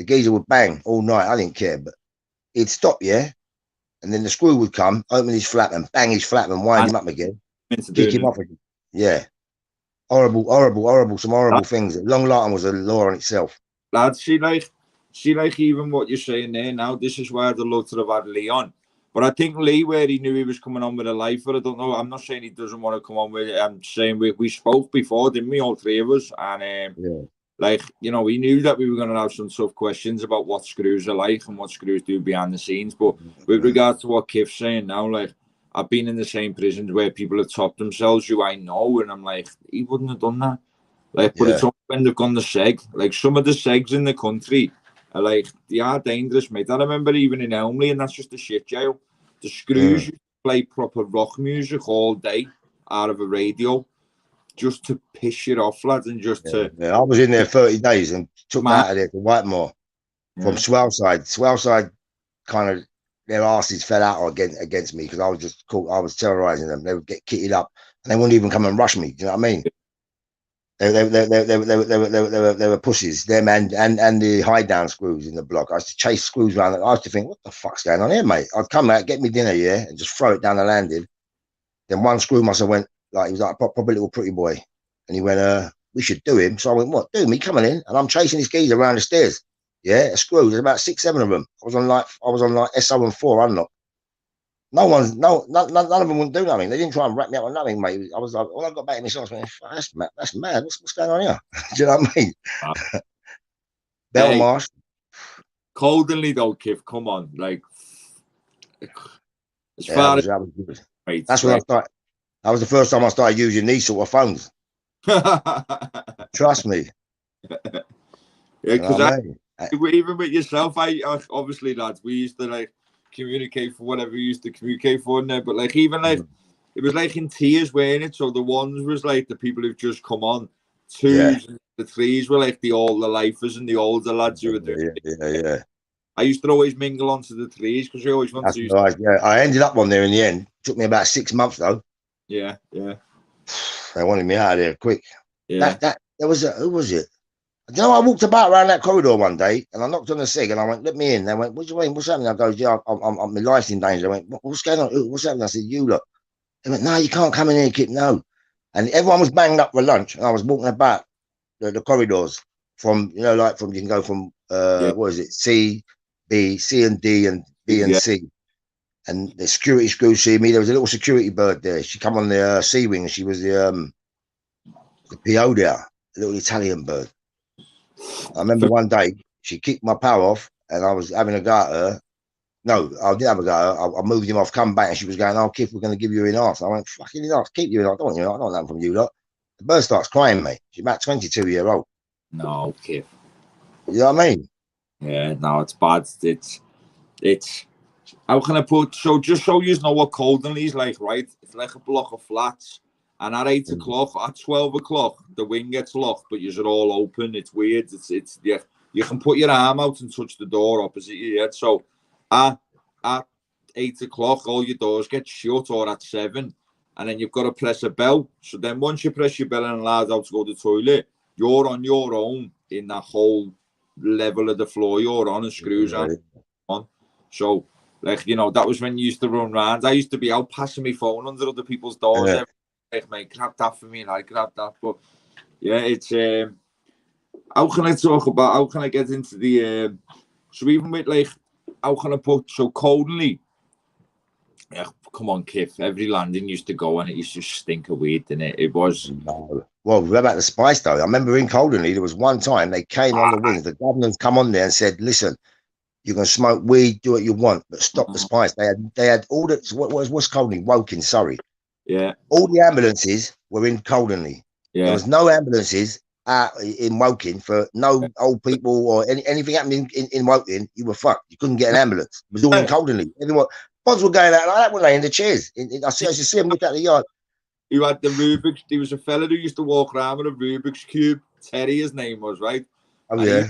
geezer would bang all night. I didn't care, but he'd stop, yeah, and then the screw would come, open his flap and bang his flap and wind him up again, kick him off again. Yeah, horrible, some horrible things. Long Lartin was a law in itself. Lads, see like even what you're saying there now. This is where I'd love to have had Lee on. But I think Lee, where he knew he was coming on with a lifer, I don't know. I'm not saying he doesn't want to come on with it. I'm saying we spoke before, didn't we, all 3 of us? And we knew that we were going to have some tough questions about what screws are like and what screws do behind the scenes. But with regard to what Kif's saying now, like, I've been in the same prisons where people have topped themselves, who I know, and I'm like, he wouldn't have done that. Like, but it's only when they've gone the seg. Like, some of the segs in the country are like, they are dangerous, mate. I remember even in Elmley, and that's just a shit jail. The screws play proper rock music all day out of a radio, just to piss you off, lads, and just to. Yeah, I was in there 30 days and took out of there to Whitemore from Swellside. Swellside, kind of their asses fell out against me, because I was just cool. I was terrorizing them. They would get kitted up, and they wouldn't even come and rush me. Do you know what I mean? They were pussies, them and the hide down screws in the block. I used to chase screws around. I used to think, what the fuck's going on here, mate? I'd come out, get me dinner, yeah, and just throw it down the landing. Then one screw must have went, like, he was like a proper little pretty boy, and he went, we should do him. So I went, what, do me coming in? And I'm chasing this geezer around the stairs. Yeah, a screw. There's about 6, 7 of them. I was on like SO and 4 unlock. None of them wouldn't do nothing. They didn't try and wrap me up with nothing, mate. I was like, all I got back in my socks, I went, that's mad. What's going on here? Do you know what I mean? Belmarsh. Coldenly though, Kif, come on, like as Yeah, far as that was good. right, That's when I started. That was the first time I started using these sort of phones. Trust me. Yeah, because even with yourself, I obviously, lads, we used to like communicate for whatever we used to communicate for in there, but like even like it was like in tiers, weren't it? So the ones was like the people who've just come on, 2s and the 3s were like the older lifers and the older lads who were doing yeah. I used to always mingle onto the 3s because we always wanted to use right. Yeah, I ended up on there in the end. Took me about 6 months though. Yeah. They wanted me out of there quick. Yeah. There was who was it? You know, I walked about around that corridor one day and I knocked on the cig and I went, let me in. They went, what do you mean? What's happening? I go, yeah, I'm my life's in danger. They went, what's going on? What's happening? I said, you look. They went, no, you can't come in here, kid. No. And everyone was banged up for lunch and I was walking about the corridors from, you know, like from, you can go from, what is it? C and D and B and C. And the security screw see me. There was a little security bird there. She come on the C wing and she was the PO there, a little Italian bird. I remember one day she kicked my power off and I was having a go at her. No, I didn't have a go at her. I moved him off, come back, and she was going, oh, Kif, we're going to give you in half. I went, fucking in half, keep you in half. I don't want you, I don't want nothing from you lot. The bird starts crying, mate. She's about 22-year-old. No, Kif. You know what I mean? Yeah, no, it's bad. It's how can I put, so just so you know what Coldenly's like, right? It's like a block of flats. And at 8 o'clock, at 12 o'clock, the wing gets locked, but you're all open. It's weird. It's yeah. You can put your arm out and touch the door opposite you. Yeah. So at 8 o'clock, all your doors get shut, or at 7, and then you've got to press a bell. So then once you press your bell and allowed out to go to the toilet, you're on your own in that whole level of the floor you're on, and screws on. So, like, you know, that was when you used to run round. I used to be out passing my phone under other people's doors. Yeah. Like, mate, grab that for me, and I grab that. But yeah, it's how can I get into the so even with like how can I put so Coldenly? Yeah, come on, Kif. Every landing used to go and it used to stink of weed, didn't it? It was no. Well, what about the spice though? I remember in Coldenly there was one time they came on the wings, the governors come on there and said, listen, you can smoke weed, do what you want, but stop the spice. They had all the what's Coldenly? Woking, Surrey. Yeah. All the ambulances were in Coldenly. Yeah. There was no ambulances in Woking for no old people or anything happening in Woking. You were fucked. You couldn't get an ambulance. It was all in Coldenly. Everyone, pods were going out like that, weren't they, in the chairs? I used to see them look at the yard. You had the Rubik's. There was a fella who used to walk around with a Rubik's cube. Terry, his name was, right? Oh, and yeah.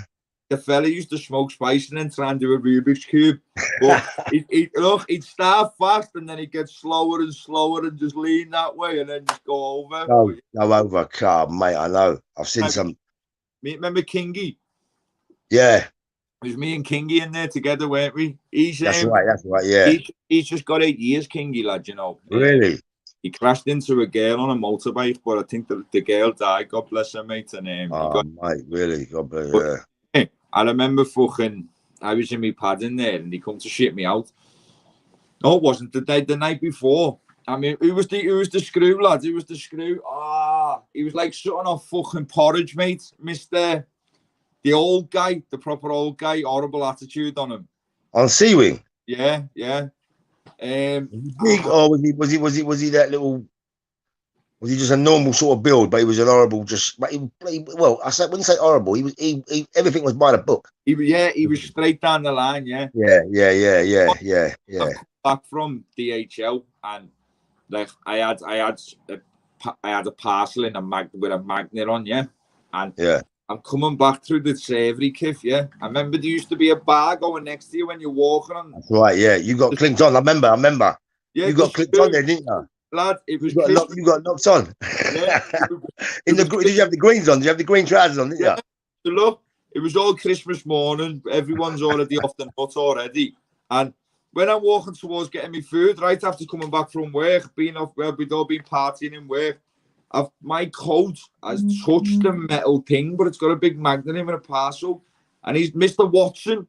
The fella used to smoke spice and then try and do a Rubik's cube. But he'd start fast and then he'd get slower and slower and just lean that way and then just go over. Go over, car, mate. I know. I've seen some. Remember Kingy? Yeah. It was me and Kingy in there together, weren't we? That's right, yeah. He's just got 8 years, Kingy, lad, you know. Really? He crashed into a girl on a motorbike, but I think the girl died, God bless her, mate. And mate, really? God bless her. I remember I was in my pad in there and he come to shit me out. No, it wasn't the night before. I mean, who was the screw, lad? Who was the screw? He was like sitting on fucking porridge, mate. The old guy, the proper old guy, horrible attitude on him. On C-Wing? Yeah. Big, or was he that little? Was he just a normal sort of build, but he was an horrible? Well, I said when you say horrible, he everything was by the book. He was straight down the line. Yeah. Back from DHL, and like I had a parcel in with a magnet on, yeah, and I'm coming back through the savoury, Kif, yeah. I remember there used to be a bar going next to you when you're walking on. That's right, yeah. You got clicked on. I remember. Yeah, you got clicked on there, didn't you? Lad, it was you got knocked on. Yeah. Did you have the greens on? Did you have the green trousers on, didn't you? So look, it was all Christmas morning. Everyone's already off the nut already. And when I'm walking towards getting me food, right after coming back from work, we'd all been partying in work, my coat has touched the metal thing, but it's got a big magnet in with a parcel. and he's Mr. Watson,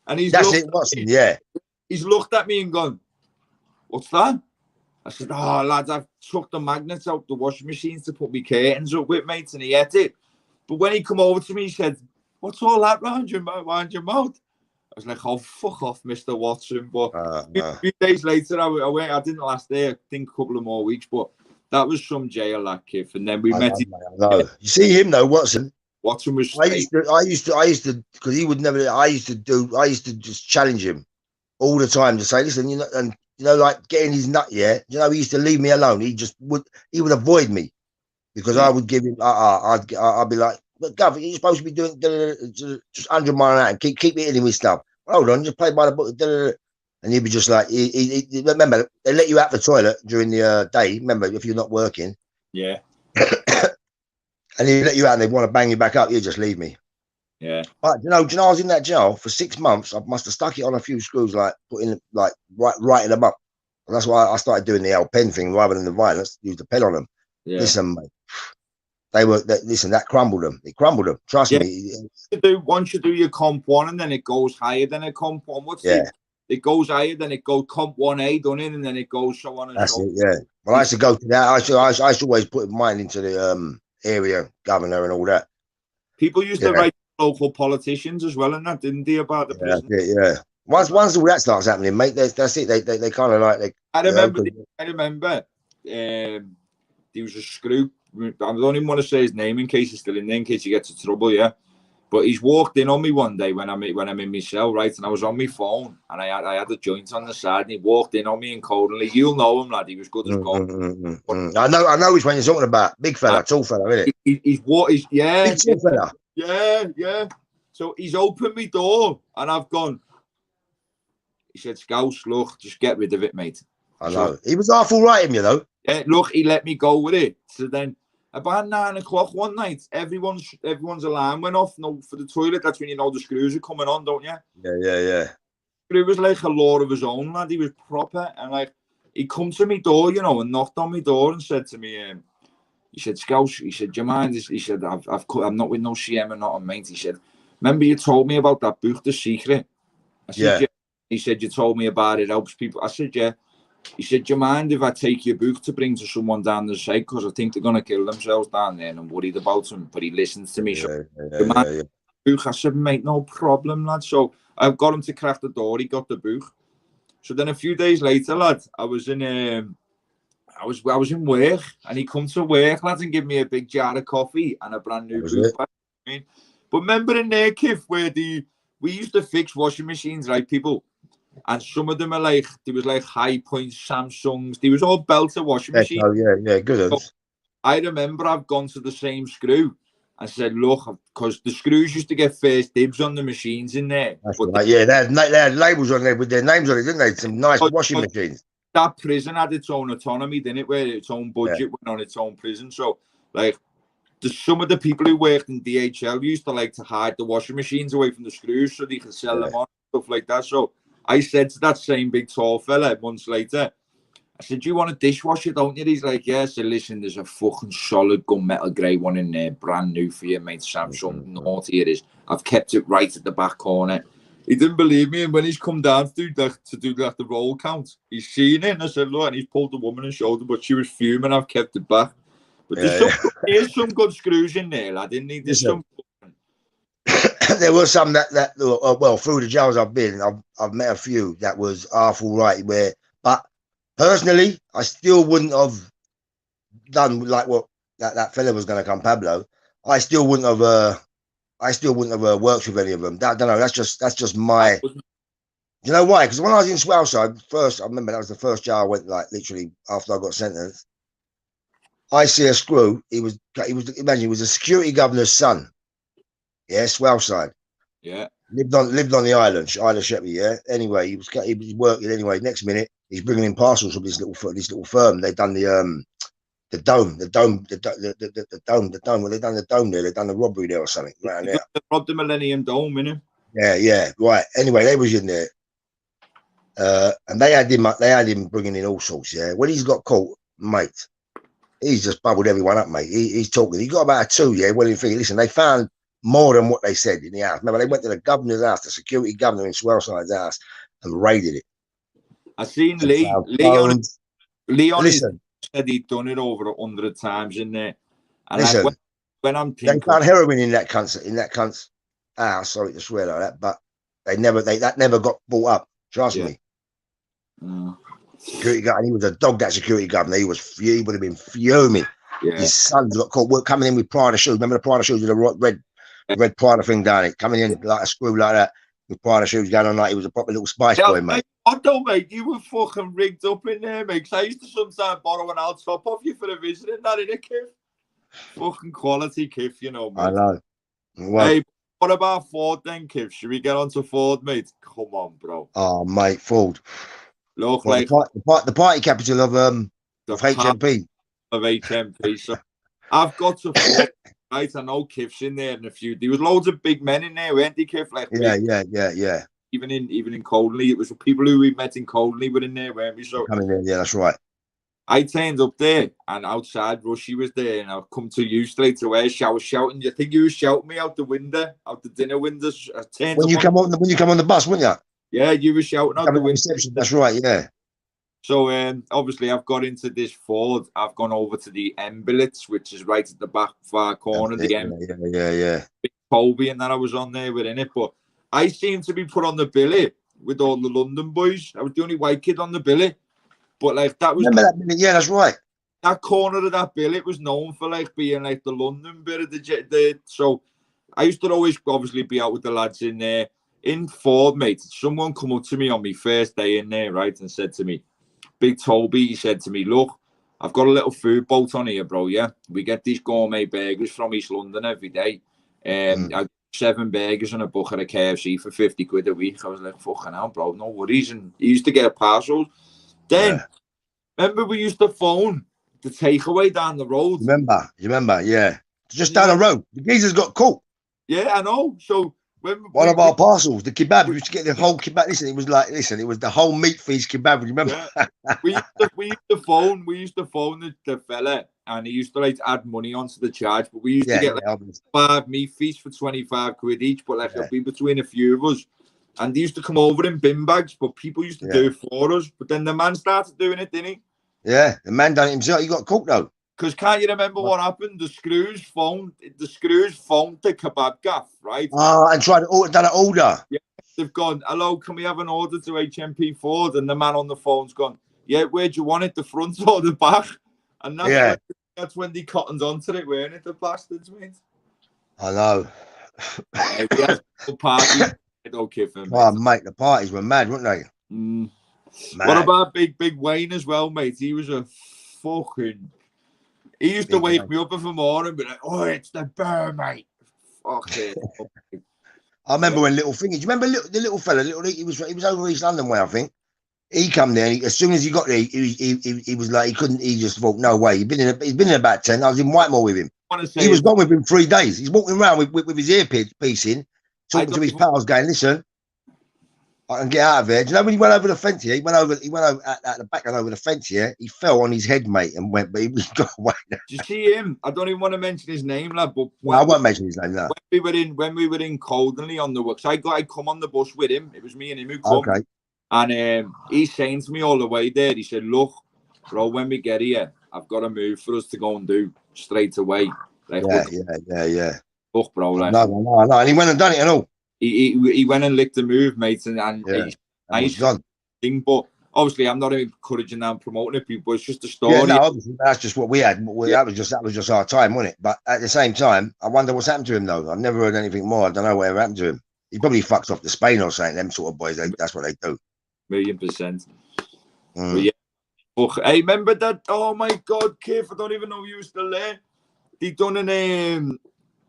and That's it, Watson. Yeah. He's looked at me and gone, "What's that?" I said, "Oh, lads, I've took the magnets out the washing machines to put my curtains up with, mates," and he ate it. But when he come over to me, he said, "What's all that round your mouth?" I was like, "Oh, fuck off, Mr. Watson." But a few days later, I didn't last there. I think a couple of more weeks, but that was some jail, that kid. And then we met. I know. You see him though, Watson. Watson was. I used to, because he would never. I used to just challenge him all the time to say, "Listen, you know," and like getting his nut. Yeah, he used to leave me alone. He would avoid me because I would give him. I'd be like, "But Gov, you're supposed to be doing just 100 mile an hour and keep hitting him with stuff. Hold on, just play by the book." And he'd be just like, remember, they let you out the toilet during the day. Remember, if you're not working. Yeah. And he let you out and they want to bang you back up, you just leave me. Yeah. But I was in that jail for 6 months. I must have stuck it on a few screws, like putting writing them up. And that's why I started doing the L pen thing rather than the violence. Use the pen on them. Yeah. Listen, mate. That crumbled them. It crumbled them. Trust me. Once you do your comp 1 and then it goes higher than a comp 1. It goes higher, then it goes comp 1A done in, and then it goes so on and that's so on. It, yeah. Well, I used to go to that. I used to always put mine into the area governor and all that. People used to write local politicians as well, and that didn't they, about the prison? Yeah. Once all that starts happening, mate, that's it. They kind of like. I remember. There was a screw. I don't even want to say his name in case he's still in there, in case he gets in trouble. Yeah. But he's walked in on me one day when I'm in my cell, right? And I was on my phone, and I had a joint on the side, and he walked in on me and coldly. You'll know him, lad. He was good as gold. I know which one you're talking about. Big fella, tall fella, isn't it? He's big tall fella. Yeah. So he's opened my door, and I've gone. He said, "Scouse, look, just get rid of it, mate." I know. He was half all right, him, Yeah, look, he let me go with it. So then. About 9 o'clock one night, everyone's alarm went off. No, for the toilet. That's when the screws are coming on, don't you? Yeah. Screw was like a law of his own, lad. He was proper, and he come to me door, and knocked on my door and said to me, he said, "Scouse," he said, "Do you mind?" He said, "I'm not with no CM and not a mate." He said, "Remember you told me about that book, The Secret?" I said, yeah. He said, "You told me about it helps people." I said, "Yeah." He said, "Do you mind if I take your book to bring to someone down the site? Because I think they're going to kill themselves down there and I'm worried about them." But he listens to me. Book. I said, "Mate, no problem, lad." So I got him to crack the door. He got the book. So then a few days later, lad, I was in work, and he come to work, lad, and give me a big jar of coffee and a brand new book. But remember in there, Kif, where we used to fix washing machines, right, people? And some of them are there was High Point Samsungs. There was all belter washing machines. Oh, yeah, good. So I remember I've gone to the same screw and said, "Look," because the screws used to get first dibs on the machines in there. They had labels on there with their names on it, didn't they? Some nice washing machines. That prison had its own autonomy, didn't it? Where its own budget went on its own prison. So, some of the people who worked in DHL used to hide the washing machines away from the screws so they could sell them on, stuff like that. So I said to that same big tall fella months later, I said, "Do you want a dishwasher, don't you?" He's like, "Yeah." I said, "Listen, there's a fucking solid gunmetal grey one in there, brand new for you, mate. Samsung, naughty it is. I've kept it right at the back corner." He didn't believe me, and when he's come down to do the roll count, he's seen it, and I said, "Look," and he's pulled the woman and showed her, but she was fuming. I've kept it back. But there's some good screws in there, lad. Didn't he? There's some. There were some that through the jails I've been, I've met a few that was half all right. But personally, I still wouldn't have done like what that fella was going to come, Pablo. I still wouldn't have worked with any of them. I don't know. That's just my. You know why? Because when I was in Swellside first, I remember that was the first jail I went, literally after I got sentenced. I see a screw. He was imagine he was a security governor's son. Yeah, Swellside. Yeah. Lived on the island, Isle of Sheppey. Yeah. Anyway, he was working anyway. Next minute, he's bringing in parcels from this little firm. They've done the dome. Well, they've done the dome there. They've done the robbery there or something. Right there. They robbed the Millennium Dome, innit? Yeah. Right. Anyway, they was in there, and they had him bringing in all sorts. Yeah. When he's got caught, mate, he's just bubbled everyone up, mate. He's talking. He got about a 2. Yeah. Well, in figure, listen, they found more than what they said in the house. Remember, they went to the governor's house, the security governor in Swellside's house, and raided it. I seen And Lee. found Leon listen, said he'd done it over 100 times in there. And listen, like when I'm they thinking, found heroin in that cunt's house. Sorry to swear like that, but that never got brought up. Trust me. Security guard, and he was a dog. That security governor, he would have been fuming. Yeah. His sons got caught. We're coming in with Prada shoes. Remember the Prada shoes with the red Prada thing down it, coming in like a screw like that with Prada shoes going on like he was a proper little spice boy, mate. I don't, mate. You were fucking rigged up in there, mate. I used to sometimes borrow an old top off you for a visit and that in a Kiff. Fucking quality Kiff, you know, mate. I know. Well, hey, what about Ford then, Kiff? Should we get on to Ford, mate? Come on, bro. Oh, mate, Ford. Look, well, like the party capital of HMP. Of HMP. So I've got to Ford, right? I know Kiff's in there and a few. There was loads of big men in there, weren't they, Kiff? Like Yeah. Even in Colney, it was people who we met in Colney were in there, weren't we? So coming in, yeah, that's right. I turned up there, and outside Rushy was there, and I'll come to you straight away. I was shouting. You think you were shouting me out the window, out the dinner windows? When you come on the bus, wouldn't you? Yeah, you were shouting out the window. That's right, yeah. So obviously, I've got into this Ford. I've gone over to the Ambulance, which is right at the back far corner. Yeah. Big Colby and that I was on there within it, but I seem to be put on the billy with all the London boys. I was the only white kid on the billy. But like that was yeah, that's right. That corner of that billet was known for like being like the London bit of the so I used to always obviously be out with the lads in there. In Ford, mate, someone come up to me on my first day in there, right, and said to me, Big Toby, he said to me, look, I've got a little food boat on here, bro, yeah? We get these gourmet burgers from East London every day. I get 7 burgers and a bucket of KFC for 50 quid a week. I was like, fucking hell, bro, no worries. And he used to get a parcel. Then, remember we used to phone the takeaway down the road? You remember, yeah. Just down the road. The geezers got caught. Yeah, I know. So, one of our parcels, the kebab, we used to get the whole kebab. It was the whole meat feast kebab. Remember? Yeah. we used to phone the fella, and he used to like add money onto the charge. But we used to get like 5 meat feasts for 25 quid each. But like it'd be between a few of us, and they used to come over in bin bags. But people used to do it for us. But then the man started doing it, didn't he? Yeah, the man done it himself. He got caught though. Because can't you remember what happened? The screws phoned the kebab gaff, right? And tried to done an order. Yeah, they've gone, hello, can we have an order to HMP Ford? And the man on the phone's gone, yeah, where do you want it? The front or the back? And that's when they cottoned onto it, weren't it, the bastards, mate? I know. We had a party. Mate, the parties were mad, weren't they? What about Big Wayne as well, mate? He was a fucking... He used to wake me up every morning and be like, oh, it's the bear, mate. Fuck it. I remember when little thingy. Do you remember the little fella? He was over East London way, I think. He come there. And as soon as he got there, he was like he couldn't. He just thought, no way. He's been in about 10. I was in Whitemore with him. He was gone with him 3 days. He's walking around with his earpiece in, talking to his pals, going, listen, I can get out of here. Do you know when he went over the fence here? He went over at the back and over the fence here. He fell on his head, mate, and went. But he got away. Did you see him? I don't even want to mention his name, lad. But I won't mention his name. No. When we were in Coldenley on the works, I come on the bus with him. It was me and him who come. Okay. And he's saying to me all the way there. He said, "Look, bro, when we get here, I've got a move for us to go and do straight away." Like, yeah. Look, bro. Like, no. And he went and done it and all. He went and licked the move, mate, and he's nice thing. But obviously, I'm not encouraging and promoting it, people. It's just a story. Yeah, no, obviously, that's just what we had. That was just our time, wasn't it? But at the same time, I wonder what's happened to him, though. I've never heard anything more. I don't know whatever happened to him. He probably fucked off to Spain or something. Them sort of boys, that's what they do. 1,000,000%. But yeah. Hey, remember that? Oh my God, Kev! I don't even know if you were still there. They done an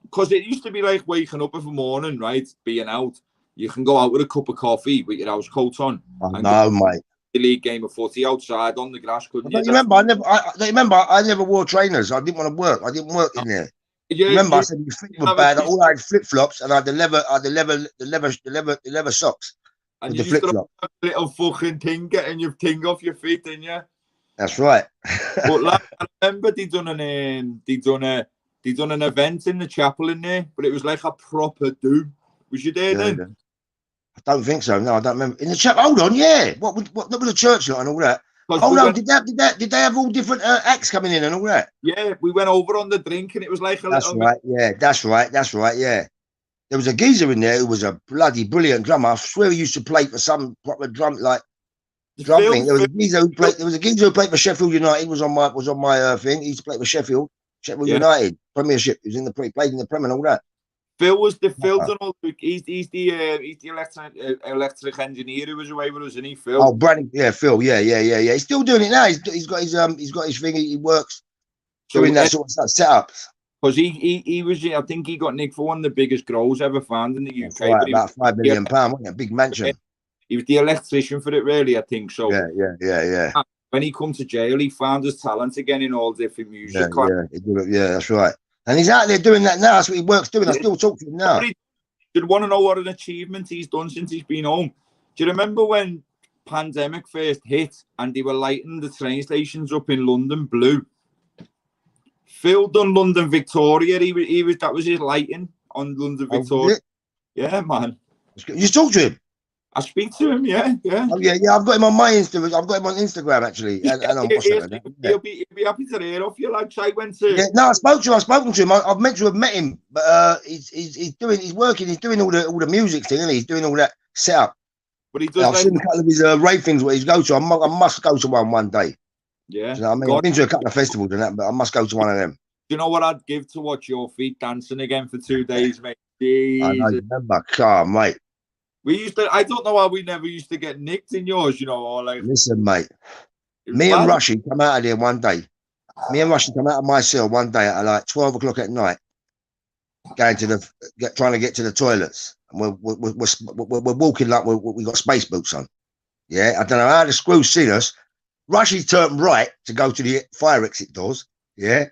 because it used to be like waking up every morning, right? Being out, you can go out with a cup of coffee with your house coat on. No, mate. The league game of footy outside on the grass, couldn't you? Remember, I never wore trainers. I didn't want to work. I didn't work in there. Remember, I said your feet were bad. All I had flip flops, and I had the leather socks. And you used to have a little fucking thing getting your thing off your feet, didn't you? That's right. But like, I remember they done they done an event in the chapel in there, but it was like a proper do. Was you there then? Yeah. I don't think so. No, I don't remember. In the chapel. Hold on, yeah. What with the church light and all that? Oh no, did they have all different acts coming in and all that? Yeah, we went over on the drink and it was like a That's little right. Yeah, that's right. Yeah. There was a geezer in there who was a bloody brilliant drummer. I swear he used to play for some proper drum thing. There was a geezer who played. There was a geezer who played for Sheffield United. Was on my thing. He used to play for Sheffield United Premiership. He was in played in the Premier and all that. Phil's done all. He's the electric engineer who was away with us, isn't he, Phil? Oh, Brandon, yeah, Phil, yeah. He's still doing it now. He's got his thing. He works doing that sort of setups. Because he was, I think he got nicked for one of the biggest grows ever found in the UK. Right, about £5 million, wasn't it? A big mansion. He was the electrician for it, really, I think. So yeah. When he come to jail, he found his talent again in all different music. Yeah, that's right. And he's out there doing that now. That's what he works doing. I still talk to him now. You'd want to know what an achievement he's done since he's been home. Do you remember when pandemic first hit and they were lighting the train stations up in London blue? Phil done London Victoria. He was that was his lighting on London Victoria. Yeah, man. You talk to him? I speak to him. Yeah. Oh yeah. I've got him on my Instagram. I've got him on Instagram actually. He'll be happy to hear off you. Like I went to. Yeah, no, I spoke to him. I've spoken to him. I've meant to have met him, but he's working. He's doing all the music thing, and he's doing all that setup. But he does. I've seen a couple of his rave things where he's go to. I must go to one day. Yeah. You know what I mean? I've been to a couple of festivals and that, but I must go to one of them. Do you know what I'd give to watch your feet dancing again for 2 days, mate? Jesus. I know, you remember, car, mate. We used to. I don't know how we never used to get nicked in yours. You know, or like. Listen, mate. Me and Rushy come out of there one day. Me and Rushy come out of my cell one day at like 12 o'clock at night, going to trying to get to the toilets. And we're walking like we got space boots on. Yeah, I don't know how the screws seen us. Rushy turned right to go to the fire exit doors. Yeah,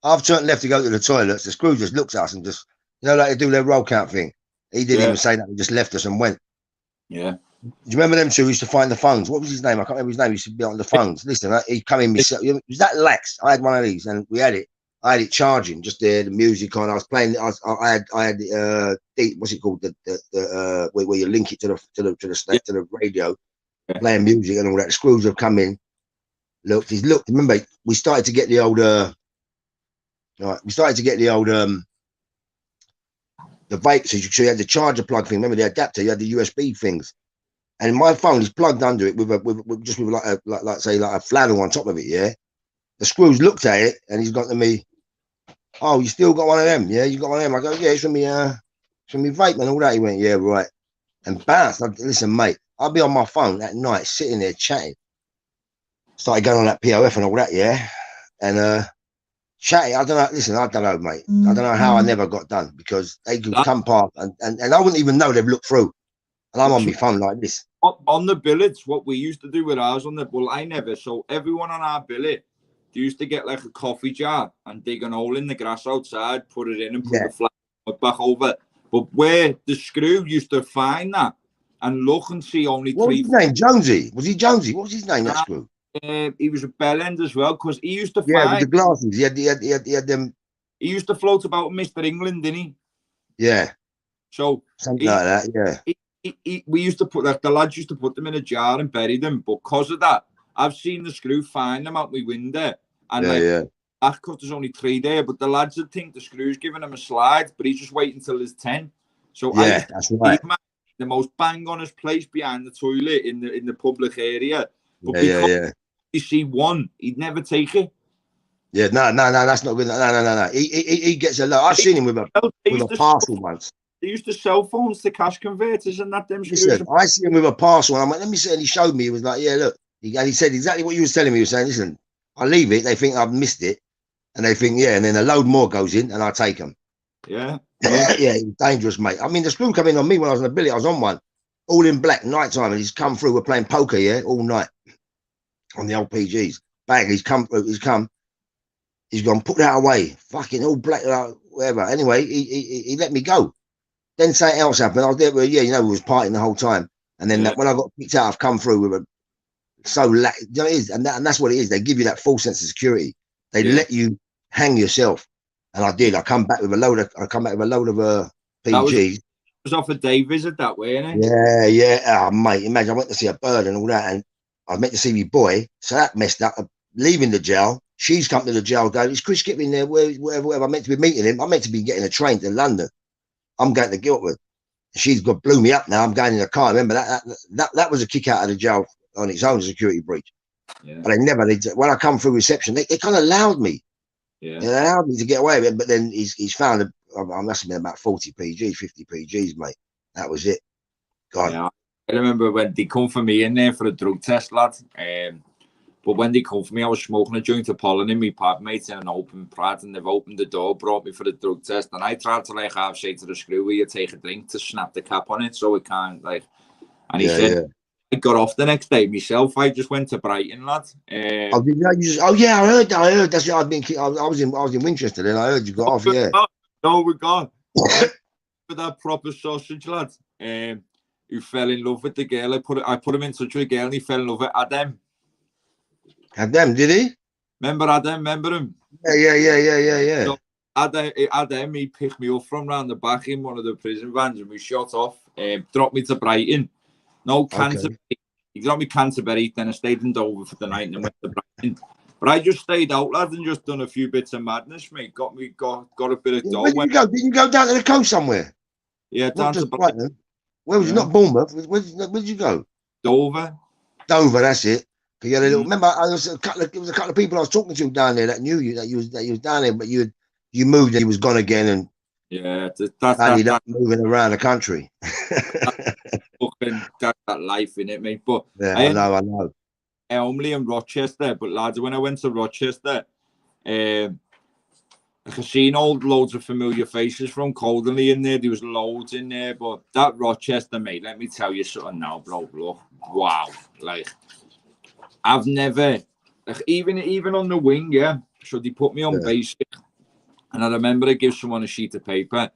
I've turned left to go to the toilets. The screw just looks at us and just, like they do their roll count thing. He didn't even say that. He just left us and went. Yeah. Do you remember them two who used to find the phones? What was his name? I can't remember his name. He used to be on the phones. Listen, he come in myself. Was that Lex? I had one of these, and we had it. I had it charging just there, the music on. I was playing. I had what's it called? The where you link it to the radio, playing music and all that. The screws have come in. He's looked. Remember, we started to get the old. The vape, so you had the charger plug thing. Remember the adapter? You had the USB things, and my phone is plugged under it with like a flannel on top of it. Yeah, the screws looked at it, and he's got to me. Oh, you still got one of them? Yeah, you got one of them. I go, yeah, it's from me vape and all that. He went, yeah, right, and bounced. Listen, mate, I'll be on my phone at night, sitting there chatting. Started going on that POF and all that, yeah, and chatting. I don't know. Listen, I don't know, mate. I don't know how I never got done because they could come past and I wouldn't even know they've looked through. And I'm on my phone like this. On the billets, what we used to do with ours I never. So everyone on our billet, they used to get like a coffee jar and dig an hole in the grass outside, put it in and put the flag back over. But where the screw used to find that and look and see only what three. What was his name? Jonesy? Was he Jonesy? What was his name? That screw. He was a bell end as well because he used to find with the glasses. He had them. He used to float about with Mr. England, didn't he? Yeah. So something like that. Yeah. We used to put the lads used to put them in a jar and bury them. But because of that, I've seen the screw find them out my window. And because there's only 3 there, but the lads would think the screw's giving him a slide, but he's just waiting until there's 10. So that's right. The most bang on his place behind the toilet in the public area. But you see one, he'd never take it. Yeah, no, that's not good. No. He gets a lot. I've seen him with a parcel once. They used to sell phones to cash converters and that. Listen, I see him with a parcel, and I'm like, let me see. And he showed me. He was like, yeah, look. And he said exactly what you was telling me. He was saying, listen, I leave it. They think I've missed it, and they think, and then a load more goes in, and I take them. Yeah. Yeah, he was dangerous, mate. I mean, the screw come in on me when I was on the billet. I was on one, all in black, night time, and he's come through. We're playing poker, all night. On the old PGs, bang! He's come. He's gone. Put that away. Fucking all black, whatever. Anyway, he let me go. Then something else happened. I was there. We was partying the whole time. And then when I got picked out, I've come through with it is, and that's what it is. They give you that false sense of security. They let you hang yourself. And I did. I come back with a load of PGs. That was off a day visit that way, innit? Yeah, yeah. Oh, mate, imagine I went to see a bird and all that, and I meant to see my boy, so that messed up. Leaving the jail, she's come to the jail, going, "Is Chris Skip in there? Wherever. I meant to be meeting him. I meant to be getting a train to London. I'm going to Guildford. She's got blew me up now. I'm going in the car. Remember that was a kick out of the jail on its own, security breach. Yeah. But when I come through reception, they kind of allowed me. Yeah. They allowed me to get away with it, but then he's found I must have been about 40 PGs, 50 PGs, mate. That was it. God. Yeah. I remember when they come for me in there for a drug test, lad. But when they come for me, I was smoking a joint of pollen in my pad, mates, in an open pad, and they've opened the door, brought me for the drug test, and I tried to like half say to the screw where you take a drink to snap the cap on it so it can't like. And he said, I got off the next day myself. I just went to Brighton, lad. I heard that. I heard that's what I've been. I was in Winchester, then I heard you got off. Yeah. No, we're gone. For that proper sausage, lad. Who fell in love with the girl. I put him in touch with a girl, and he fell in love with Adam. Adam, did he? Remember Adam? Remember him? Yeah. So Adam, he picked me up from round the back in one of the prison vans, and we shot off. Dropped me to Brighton. No, Canterbury. Okay. He dropped me Canterbury, then I stayed in Dover for the night and then went to Brighton. But I just stayed out, lad, and just done a few bits of madness, mate. Got a bit of dough. Where did you go? Didn't you go down to the coast somewhere? Yeah, down to Brighton. Where was it? Not Bournemouth. Where did you go? Dover. Dover, that's it. You had a little, remember, there was a couple of people I was talking to down there that knew you, that you was down there, but you moved and you was gone again, and yeah, ended up moving around the country. That's that life in it, mate. But yeah, I know. Elmley and Rochester, but lads, when I went to Rochester, I seen loads of familiar faces from Coldenley in there. There was loads in there, but that Rochester, mate, let me tell you something now, bro. Look, wow, like I've never, like even on the wing, yeah. So they put me on basic, and I remember I give someone a sheet of paper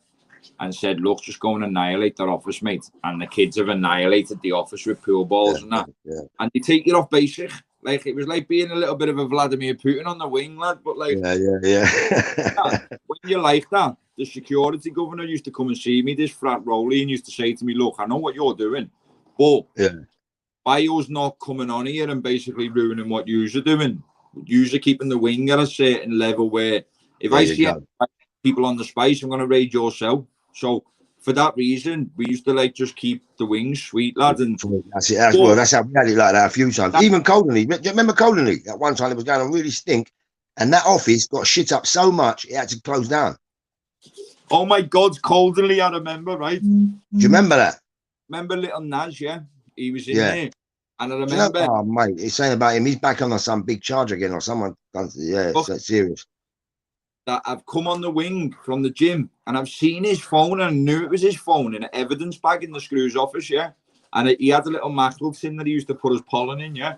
and said, "Look, just go and annihilate their office, mate." And the kids have annihilated the office with pool balls and that. Yeah. And they take you off basic. Like it was like being a little bit of a Vladimir Putin on the wing, lad. But like, when you like that, the security governor used to come and see me, this frat Rowley, and used to say to me, "Look, I know what you're doing, but by us not coming on here and basically ruining what you're doing, you're keeping the wing at a certain level where if I see people on the space, I'm going to raid your cell." So for that reason, we used to like just keep the wings sweet, lad. And that's it. That's how we had it like that a few times. Even Coldenley. Do you remember Coldenley? At one time, it was going to really stink, and that office got shit up so much it had to close down. Oh my God, Coldenley! I remember, right? Do you remember that? Remember little Naz? Yeah, he was in there, and I remember. Oh mate, he's saying about him. He's back on some big charge again, or someone. Yeah, it's serious. That I've come on the wing from the gym and I've seen his phone and I knew it was his phone in an evidence bag in the screws office, yeah. And he had a little mackerel tin that he used to put his pollen in, yeah.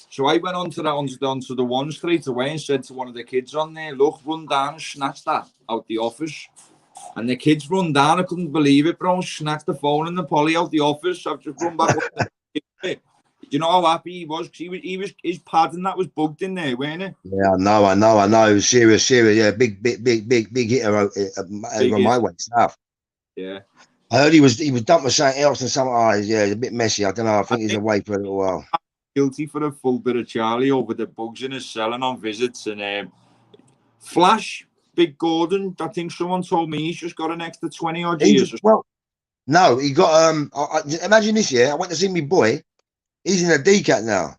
So I went onto the one straight away and said to one of the kids on there, "Look, run down and snatch that out the office." And the kids run down. I couldn't believe it, bro. Snatched the phone and the poly out the office. I've just run back up. You know how happy he was? Because he was his pad and that was bugged in there, weren't it? Yeah, I know. It was serious. Yeah, big hitter over my way stuff. Yeah. I heard he was dumped with something else and something. Yeah, it's a bit messy. I don't know. I think he's away for a little while. Guilty for a full bit of Charlie over the bugs in his cell and on visits. And Flash, Big Gordon, I think someone told me he's just got an extra 20 odd years. Well, no, he got imagine this, yeah. I went to see my boy. He's in a DCAT now.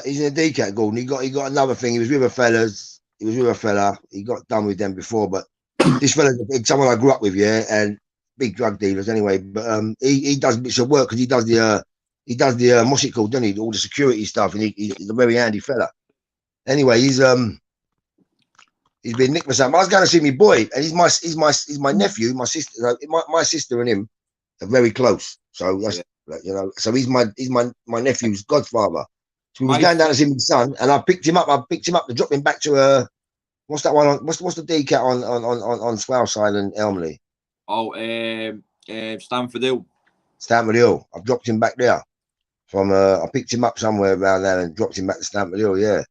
He's in a DCAT, Gordon. He got another thing. He was with a fella. He got done with them before, but this fella's someone I grew up with, yeah, and big drug dealers anyway. But he does bits of work because he does the what's it called, doesn't he? All the security stuff, and he's a very handy fella. Anyway, he's been nicked myself. I was going to see my boy, and he's my nephew, my sister. My sister and him are very close, so that's. You know, so he's my nephew's godfather. So we was going down to see my son, and I picked him up to drop him back to what's that one? What's the DCAT on Swaleside and Elmley? Oh, Stamford Hill. Stamford Hill. I've dropped him back there. I picked him up somewhere around there and dropped him back to Stamford Hill. Yeah.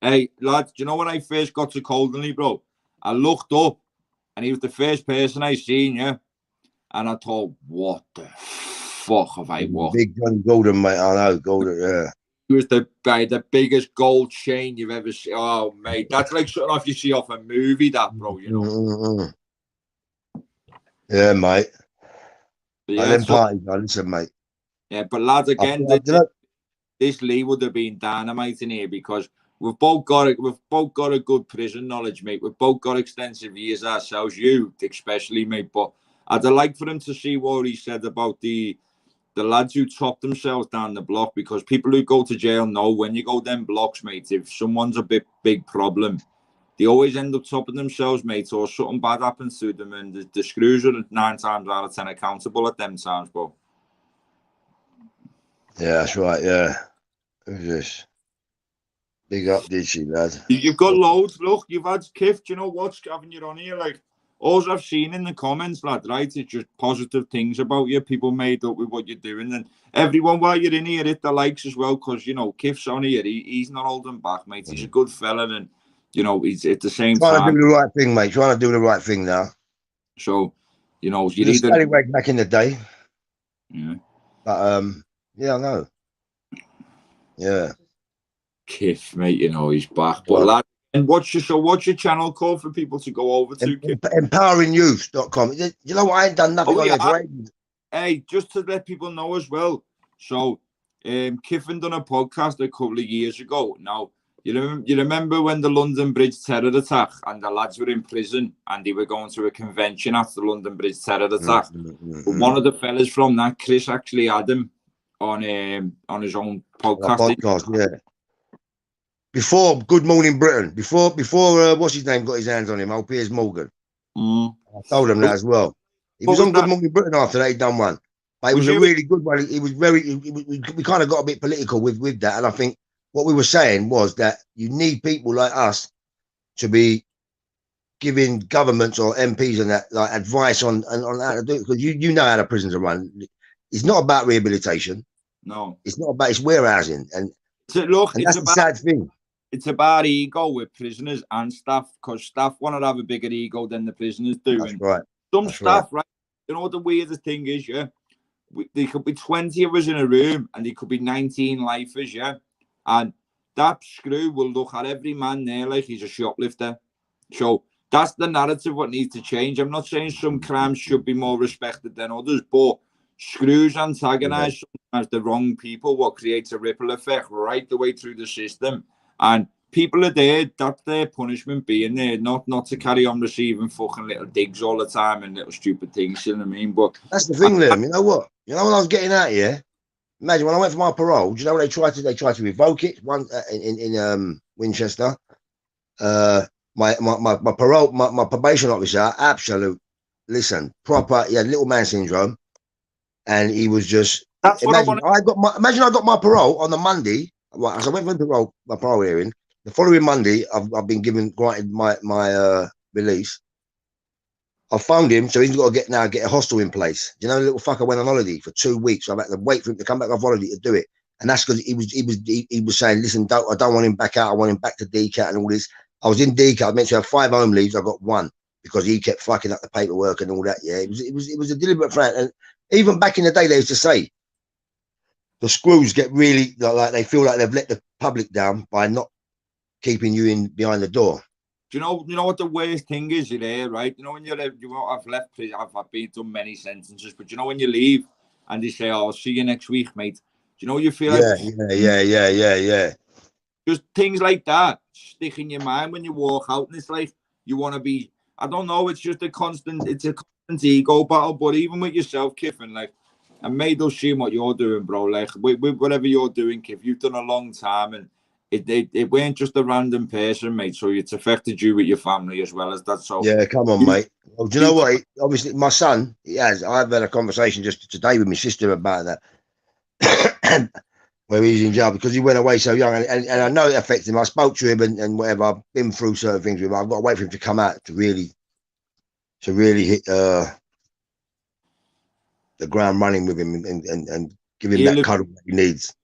Hey lad, do you know when I first got to Coldenley, bro? I looked up, and he was the first person I seen, yeah. And I thought, what the fuck have I walked? Big John Golden, mate. I know, Golden, yeah. He was the biggest gold chain you've ever seen. Oh, mate, that's like something off you see off a movie, that, bro, you know. Yeah, mate. Yeah, them parties, listen, mate. Yeah, but lads, again, this Lee would have been dynamite in here because we've both got a good prison knowledge, mate. We've both got extensive years ourselves, you especially, mate. But I'd like for him to see what he said about the lads who top themselves down the block, because people who go to jail know when you go them blocks, mate, if someone's a big problem, they always end up topping themselves, mate, or something bad happens to them, and the screws are 9 times out of 10 accountable at them times, bro. Yeah, that's right, yeah. Who's this? Big up, Ditchy, lad. You've got loads. Look, you've had Kiff. Do you know what's having you on here? Like, all I've seen in the comments, lad, right? It's just positive things about you. People made up with what you're doing. And everyone, while you're in here, hit the likes as well, because, you know, Kiff's on here. He's not holding back, mate. He's a good fella. And, you know, he's at the same time. Trying to do the right thing, mate. Trying to do the right thing now. So, you know, you need to... back in the day. Yeah. But, yeah, I know. Yeah. Kiff, mate, you know, he's back. But, lad, and what's your channel called for people to go over to? Empoweringyouth.com. You know what? I ain't done nothing on there for ages. Hey, just to let people know as well. So, Kiffin done a podcast a couple of years ago. Now, you remember when the London Bridge terror attack and the lads were in prison and they were going to a convention after the London Bridge terror attack? But one of the fellas from that, Chris, actually had him on his own podcast. Yeah. Before Good Morning Britain, before what's his name got his hands on him, old Piers Morgan. I told him that as well. He was on Good Morning Britain after that. He'd done one, but it was a really good one. He was we kind of got a bit political with that, and I think what we were saying was that you need people like us to be giving governments or MPs and that like advice on how to do it, because you know how the prisons are run. It's not about rehabilitation. No, it's not about, it's warehousing, and that's the sad thing. It's about ego with prisoners and staff, because staff want to have a bigger ego than the prisoners do. That's right. Some staff, right? You know what the weirdest thing is, yeah? There could be 20 of us in a room and there could be 19 lifers, yeah? And that screw will look at every man there like he's a shoplifter. So that's the narrative what needs to change. I'm not saying some crimes should be more respected than others, but screws antagonize sometimes the wrong people, what creates a ripple effect right the way through the system. And people are there, that's their punishment being there, not to carry on receiving fucking little digs all the time and little stupid things, you know what I mean? But that's the thing, Liam. You know what? You know when I was getting out here, imagine when I went for my parole, do you know what they tried to revoke it one in Winchester. My parole, my probation officer, absolute, listen, proper, he had little man syndrome, and he was just, imagine I got my parole on the Monday. Right, so I went for my parole hearing. The following Monday, I've been granted my release. I phoned him, so he's got to get a hostel in place. Do you know, the little fucker went on holiday for 2 weeks. So I've had to wait for him to come back off holiday to do it, and that's because he was saying, listen, I don't want him back out. I want him back to DCAT and all this. I was in DCAT. I meant to have 5 home leaves. I got 1 because he kept fucking up the paperwork and all that. Yeah, it was a deliberate plan. And even back in the day, they used to say, the screws get really like they feel like they've let the public down by not keeping you in behind the door. Do you know what the worst thing is? You're there, right? You know when I've left prison, I've been done many sentences, but you know when you leave and they say, "Oh, I'll see you next week, mate." Do you know you feel yeah. Just things like that stick in your mind when you walk out, and it's like you want to be. I don't know. It's just a constant ego battle. But even with yourself, Kiffin, like. And made us see what you're doing, bro. Like with whatever you're doing, Kiff, you've done a long time, and it weren't just a random person, mate. So it's affected you with your family as well as that. So yeah, come on, mate. Well, do you know what? Obviously, my son, I've had a conversation just today with my sister about that, where he's in jail because he went away so young, and I know it affected him. I spoke to him and whatever. I've been through certain things with him. I've got to wait for him to come out to really hit the ground running with him and give him that cuddle that he needs.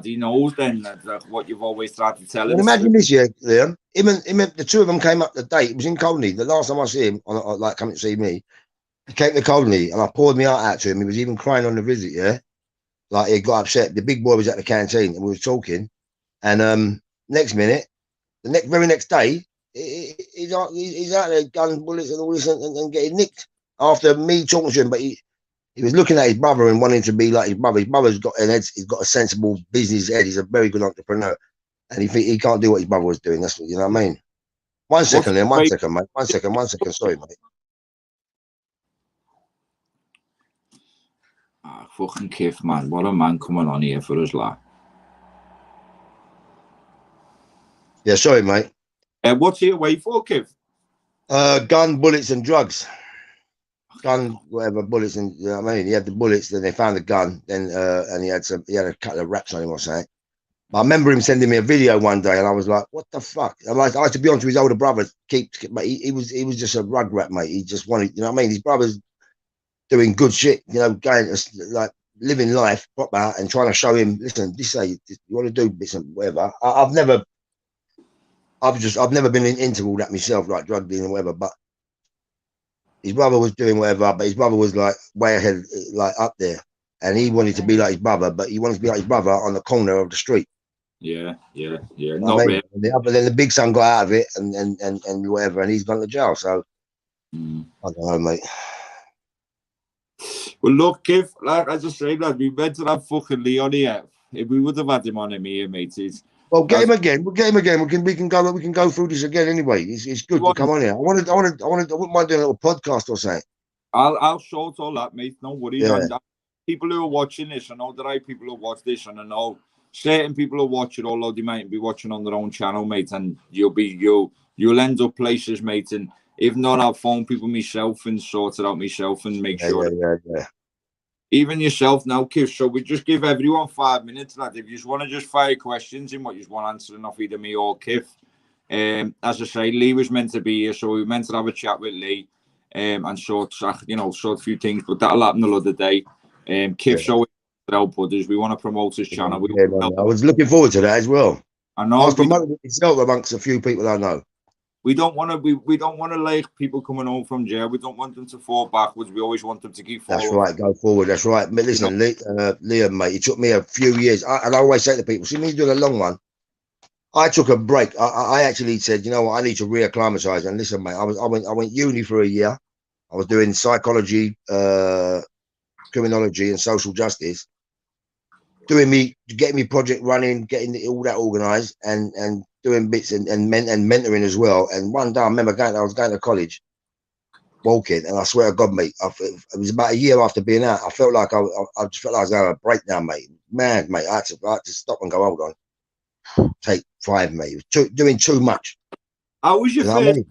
he knows then that what you've always tried to tell Well, him. imagine this, yeah, Liam. The two of them came up the date. It was in Colney. The last time I see him, like coming to see me, he came to Colney, and I poured my heart out to him. He was even crying on the visit, yeah. Like he got upset. The big boy was at the canteen, and we were talking. And next minute, the very next day, he's out there, gun bullets and all this, and getting nicked after me talking to him. But he was looking at his brother and wanting to be like his brother. His brother's got he's got a sensible business head. He's a very good entrepreneur, and he can't do what his brother was doing. That's what, you know what I mean. One second, then. One second, mate. One second. Sorry, mate. Ah, fucking Kiff, man. What a man coming on here for us, lad. Yeah, sorry, mate. What's he away for, Kiff? Gun, bullets, and drugs. Gun, whatever, bullets, and you know what I mean. He had the bullets, then they found the gun, then and he had a couple of raps on him or something. But I remember him sending me a video one day, and I was like, "What the fuck?" I like to be honest with his older brother. But he was just a rug rat, mate. He just wanted, you know what I mean. His brother's doing good shit, you know, going like living life proper and trying to show him, listen, this is you want to do bits and whatever. I've never been into all that myself, like drug dealing and whatever. But his brother was doing whatever, but his brother was like way ahead, like up there, and he wanted to be like his brother, but he wanted to be like his brother on the corner of the street. Yeah. You know what I mean? Then the big son got out of it and whatever, and he's gone to jail. So I don't know, mate. Well, look, Kiff, like as I say, lad, we meant to have fucking Lee on here. If we would have had him on here, mate, well, get him again. We'll get him again. We can go through this again anyway. It's good to come on here. I wouldn't mind doing a little podcast or something. I'll sort all that, mate. No worries. Yeah. And people who are watching this, I know there are people who watch this, and I know certain people who watch it, although they might be watching on their own channel, mate, and you'll end up places, mate. And if not, I'll phone people myself and sort it out myself and make sure. Yeah. Even yourself now, Kiff. So we just give everyone 5 minutes, lad. If you just want to just fire questions in what you just want answering off either me or Kiff. As I say, Lee was meant to be here, so we were meant to have a chat with Lee and sort a few things, but that'll happen another day. Kiff show help others. We want to promote his channel. I was looking forward to that as well. I know. I was promoting itself amongst a few people I know. We don't want to like people coming home from jail. We don't want them to fall backwards. We always want them to keep forward. That's right, go forward. That's right. But listen, Liam, mate, it took me a few years. And I always say to people, see me doing a long one. I took a break. I actually said, you know what, I need to reacclimatise. And listen, mate, I went uni for a year. I was doing psychology, criminology, and social justice. Getting me project running, getting all that organised, and doing bits and mentoring as well. And one day I remember I was going to college, walking, and I swear to God, mate, it was about a year after being out. I felt like I just felt like I was having a breakdown, mate. Man, mate, I had to stop and go, hold on, take 5, mate. Doing too much. How was your first?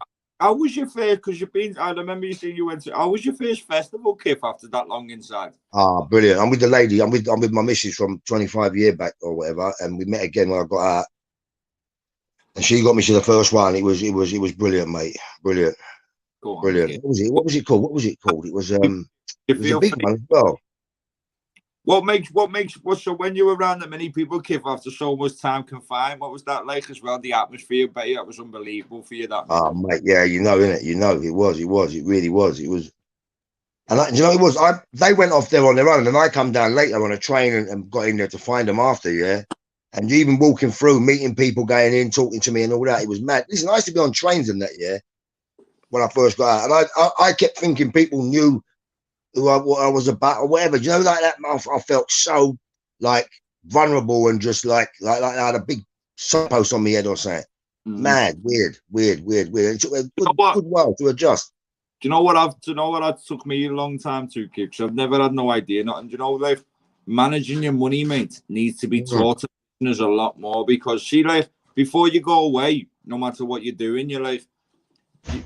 How was your first? Because you've been. I remember you saying you went to. How was your first festival, Kiff, after that long inside? Ah, brilliant. I'm with the lady. I'm with my missus from 25 years back or whatever, and we met again when I got out. And she got me to the first one. It was brilliant, mate. Brilliant. Go on, brilliant. Kiff. What was it called? It was it was a big one as well. What makes so when you were around that many people, Kiff, after so much time confined, what was that like as well? The atmosphere, but that was unbelievable for you. That mate, yeah, you know, innit? You know, it really was. It was, and you know, it was. They went off there on their own, and I come down later on a train and got in there to find them after, yeah. And even walking through, meeting people, going in, talking to me, and all that, it was mad. Listen, I used to be on trains and that, yeah, when I first got out, and I kept thinking people knew who I was about or whatever, you know, like that. I felt so like vulnerable and just like I had a big signpost on my head or something. Mad, weird. It took a good while to adjust. Do you know what took me a long time to, Kick? Because I've never had no idea. And you know, like managing your money, mate, needs to be taught to listeners a lot more, because see, like before you go away, no matter what you're doing, you're like,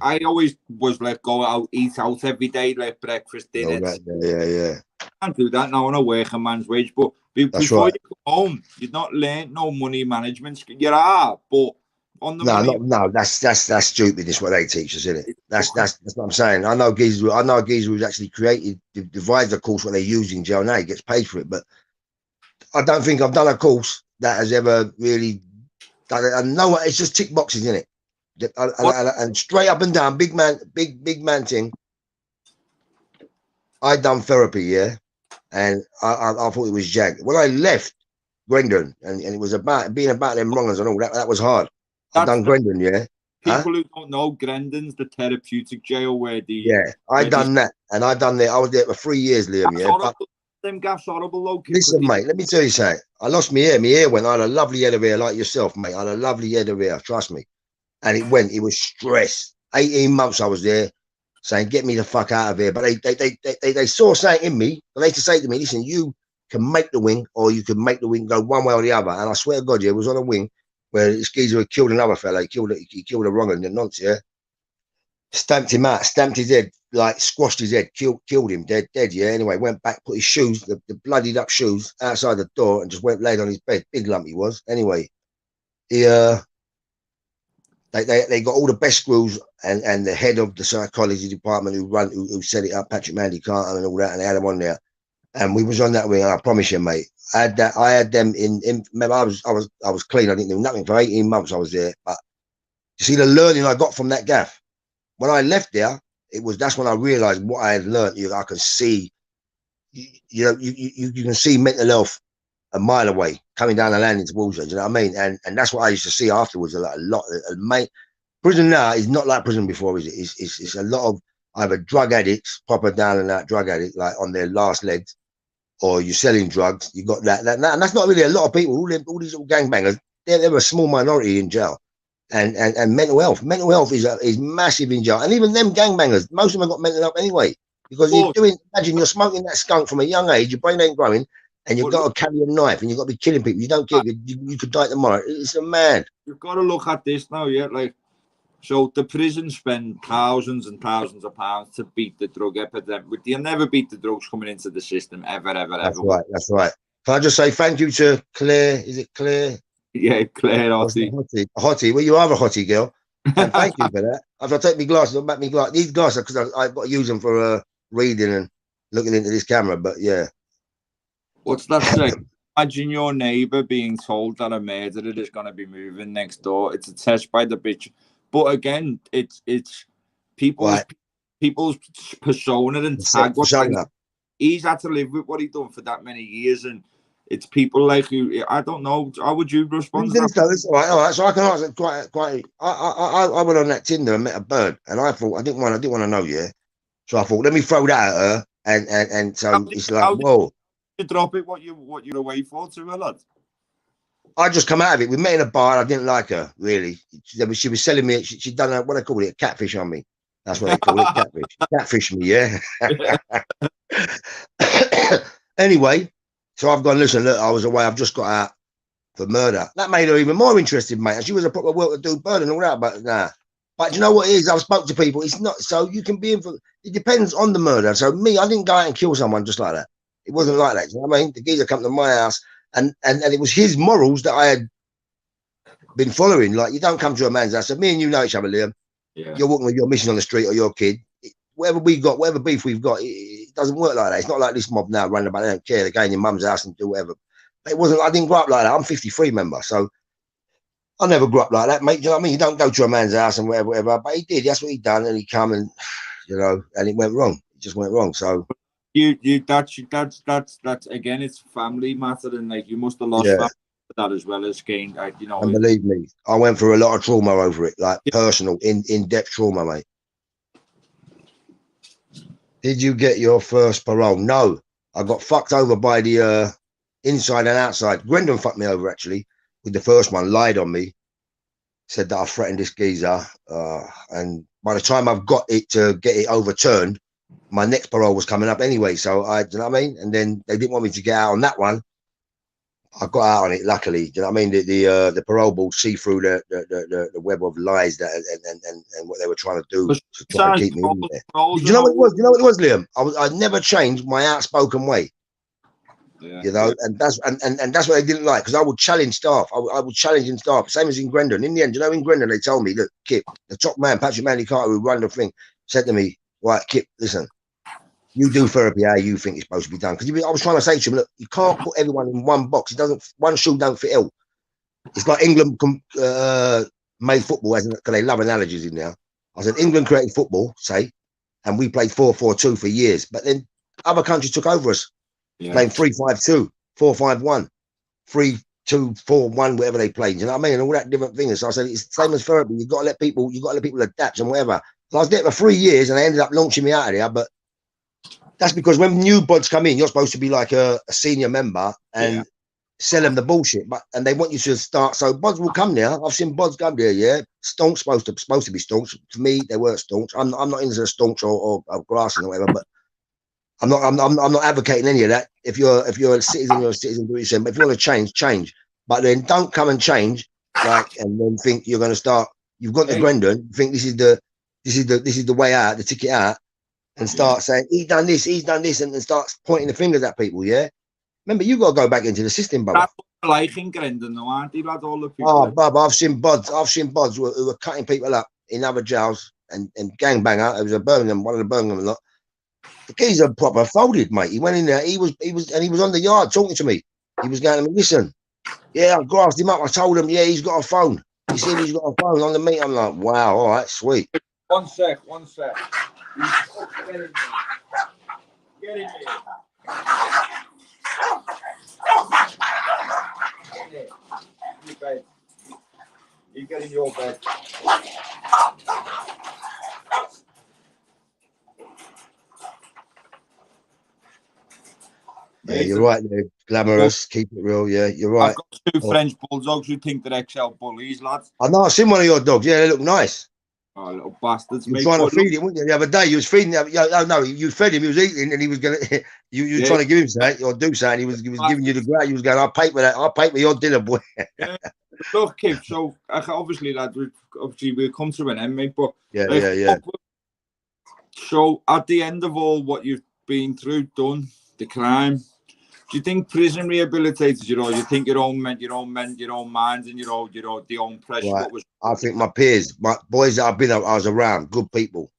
I always was like go out, eat out every day, like breakfast, dinner. Yeah. I can't do that now on a working man's wage. But before you go home, you've not learned no money management. You are, but on the no, that's stupid. It's what they teach us, isn't it? That's what I'm saying. I know Geezer who's actually created, devised a course what they use in jail now. He gets paid for it, but I don't think I've done a course that has ever really done it. And no one, it's just tick boxes in it. And straight up and down, big man thing. I done therapy, yeah, and I thought it was Jag. When I left Grendon, and it was about being about them wrongers and all that was hard. I done Grendon, yeah. People who don't know, Grendon's the therapeutic jail where I done that, and I done there. I was there for 3 years, Liam. Yeah, but them gaffs horrible though. Listen, mate, let me tell you something. I lost my hair. My hair went. I had a lovely head of hair like yourself, mate. I had a lovely head of hair. Trust me. And it went. It was stress. 18 months I was there, saying, "Get me the fuck out of here." But they saw something in me, and they used to say to me, "Listen, you can make the wing, or you can make the wing go one way or the other." And I swear to God, yeah, it was on a wing where this geezer had killed another fella. He killed a wrong and the nonce, yeah. Stamped him out, stamped his head, like squashed his head, killed him, dead, yeah. Anyway, went back, put his shoes, the bloodied up shoes, outside the door, and just went laid on his bed. Big lump he was. Anyway, he they got all the best screws and the head of the psychology department who set it up, Patrick Mandy Carter and all that, and they had him on there. And we was on that wing, and I promise you, mate, I had them in remember, I was clean, I didn't do nothing for 18 months I was there. But you see the learning I got from that gaff. When I left there, that's when I realized what I had learned. I can see, you can see mental health a mile away coming down the landing towards you. Do you know what I mean? And that's what I used to see afterwards a lot. Mate, prison now is not like prison before, is it? It's a lot of either drug addicts, proper down and out drug addict, like on their last legs, or you're selling drugs. You got that, and that's not really a lot of people. All these little gangbangers, they're a small minority in jail. And mental health is massive in jail, and even them gangbangers, most of them have got mental health anyway, because imagine you're smoking that skunk from a young age, your brain ain't growing, and you've got to carry a knife and you've got to be killing people. You don't care, you could die tomorrow. It's a mad. You've got to look at this now, yeah, like, so the prison spend thousands and thousands of pounds to beat the drug epidemic. You'll never beat the drugs coming into the system ever. That's right. Can I just say thank you to Claire? Is it Claire? Yeah, Claire Hottie. Hottie. Well, you are a hottie girl. And thank you for that. I'll take my glasses, I'll back my glasses. These glasses, because I've got to use them for reading and looking into this camera. But yeah. What's that say? Imagine your neighbour being told that a murderer is going to be moving next door. It's a test by the bitch. But again, it's people's persona and tag. He's had to live with what he done for that many years, and it's people like you. I don't know. How would you respond to that? All right. So I can answer quite. I went on that Tinder and met a bird, and I thought I didn't want to know. Yeah. So I thought, let me throw that at her, and so it's like, whoa. You drop it. What you're away for, to a lad? I just come out of it. We met in a bar. I didn't like her really. She was selling me. She'd done what they call it, a catfish on me. That's what they call it, catfish. Catfish me, yeah. Anyway. So I've gone, listen, look, I was away. I've just got out for murder. That made her even more interested, mate. And she was a proper well-to-do bird and all that, but nah. But you know what it is? I've spoke to people. It's not, so you can be in for, it depends on the murder. So me, I didn't go out and kill someone just like that. It wasn't like that. You know what I mean? The geezer come to my house and it was his morals that I had been following. Like, you don't come to a man's house. So me and you know each other, Liam. Yeah. You're walking with your mission on the street or your kid. Whatever beef we've got, it doesn't work like that. It's not like this mob now running about. They don't care. They go in your mum's house and do whatever. But it wasn't. I didn't grow up like that. I'm 53, member, so I never grew up like that, mate. You know what I mean? You don't go to a man's house and whatever. But he did. That's what he done, and he come and and it went wrong. It just went wrong. So that's again, it's family matter, and like you must have lost family for that as well as gained. And believe me, I went through a lot of trauma over it, like personal, in-depth trauma, mate. Did you get your first parole? No, I got fucked over by the inside and outside. Grendon fucked me over actually with the first one. Lied on me, said that I threatened this geezer, and by the time I've got it to get it overturned, my next parole was coming up anyway. So you know what I mean? And then they didn't want me to get out on that one. I got out on it, luckily. Do you know what I mean? The parole board see through the web of lies that and what they were trying to do to try and keep me in there. Do you know what it was? You know what it was, Liam? I never changed my outspoken way. Yeah, and that's what they didn't like, because I would challenge staff. I would challenge in staff, same as in Grendon. In the end, in Grendon, they told me, look, Kip, the top man, Patrick Mandy Carter, who run the thing, said to me, right, Kip, listen, You do therapy how you think it's supposed to be done. Because I was trying to say to him, look, you can't put everyone in one box. It doesn't. One shoe don't fit all. It's like England made football, because they love analogies in there. I said England created football, say, and we played 4-4-2 for years. But then other countries took over us, playing 3-5-2, 4-5-1, 3-2-4-1, whatever they played. You know what I mean? And all that different things. So I said it's the same as therapy. You got to let people adapt and whatever. So I was there for 3 years, and they ended up launching me out of there. But that's because when new buds come in, you're supposed to be like a senior member and sell them the bullshit, and they want you to start. So buds will come there. I've seen buds come there. Yeah, stonks supposed to be stonks. For me, they weren't stonks. I'm not into the stonks or grassing or whatever. But I'm not advocating any of that. If you're a citizen, you're a citizen. Do what you say. But if you want to change. But then don't come and change and then think you're going to start. You've got the Brendan. Think this is the way out, the ticket out, and start saying he's done this, and then start pointing the fingers at people. Yeah. Remember, you got to go back into the system, Bubba. That's what I like in Grendon, though, aren't they, lad? All the people. Oh, Bubba, I've seen buds who were cutting people up in other jails and gangbanger. It was one of the Birmingham lot. The geezer proper folded, mate. He went in there. He was on the yard talking to me. He was going to me, listen. Yeah, I grasped him up. I told him, yeah, he's got a phone. He said he's got a phone on the meet. I'm like, wow, all right, sweet. One sec. Get in here. Your bed. You get in your bed. Yeah, you're right there. Glamorous, keep it real. Yeah, you're right. I've got two French bulldogs who think they're XL bullies, lads. I know, I've seen one of your dogs. Yeah, they look nice. Oh, little bastards. You were trying to feed him, weren't you? The other day, you was feeding him. No, you fed him. He was eating, and he was going to. You were trying to give him something or do something. He was giving you the ground. He was going, I'll pay for that. I'll pay for your dinner, boy. Yeah. Look, Kev, so obviously, lad, we'll come to an end, mate. But yeah. So at the end of all what you've been through, done, the crime, do you think prison rehabilitated you? Or you think your own mind, and the own pressure? Right. I think my peers, my boys that I was around, good people,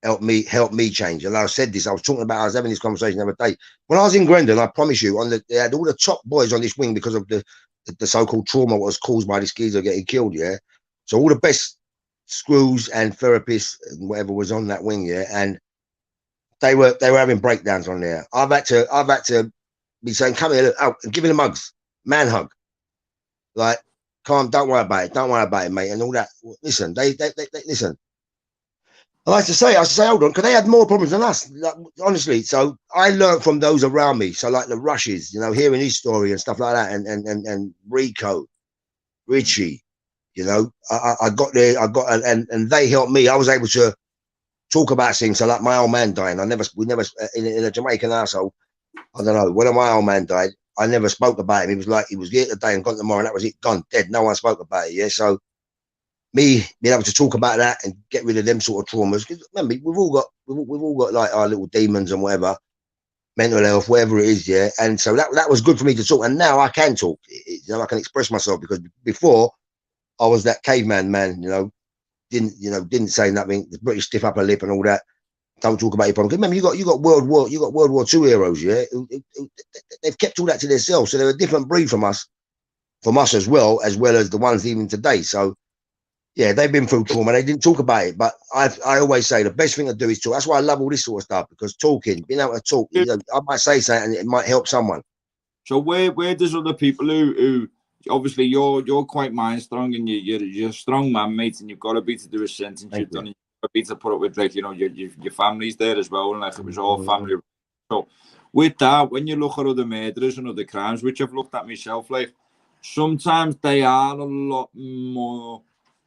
helped me change. And I said this. I was having this conversation the other day when I was in Grendon. I promise you, they had all the top boys on this wing because of the so-called trauma was caused by this geezer getting killed. Yeah, so all the best screws and therapists and whatever was on that wing. Yeah, and they were having breakdowns on there. I've had to be saying, come here, look, out, and giving them hugs, man hug, like, calm, don't worry about it, mate, and all that. Listen, they listen. I used to say, hold on, because they had more problems than us, like, honestly. So I learned from those around me. So like the Rushes, hearing his story and stuff like that, and Rico, Ditchy, I got there, and they helped me. I was able to talk about things. So like my old man dying, we never in a Jamaican household. I don't know. When my old man died, I never spoke about him. He was like, he was here today and gone tomorrow, and that was it, gone, dead. No one spoke about it. Yeah. So me being able to talk about that and get rid of them sort of traumas, because remember, we've all got like our little demons and whatever, mental health, whatever it is. Yeah. And so that was good for me to talk. And now I can talk. I can express myself, because before I was that caveman man. Didn't say nothing. The British stiff upper lip and all that. Don't talk about your problems. Remember, you got World War II heroes, yeah. They've kept all that to themselves, so they're a different breed from us as well as the ones even today. So, yeah, they've been through trauma. They didn't talk about it, but I always say the best thing to do is talk. That's why I love all this sort of stuff, because being able to talk, I might say something and it might help someone. So where does other people who obviously you're quite mind strong and you're a strong man, mate, and you've got to be to do a sentence you've done. Be to put up with, like, your family's there as well, and like it was all family. So with that, when you look at other murders and other crimes, which I've looked at myself, like sometimes they are a lot more.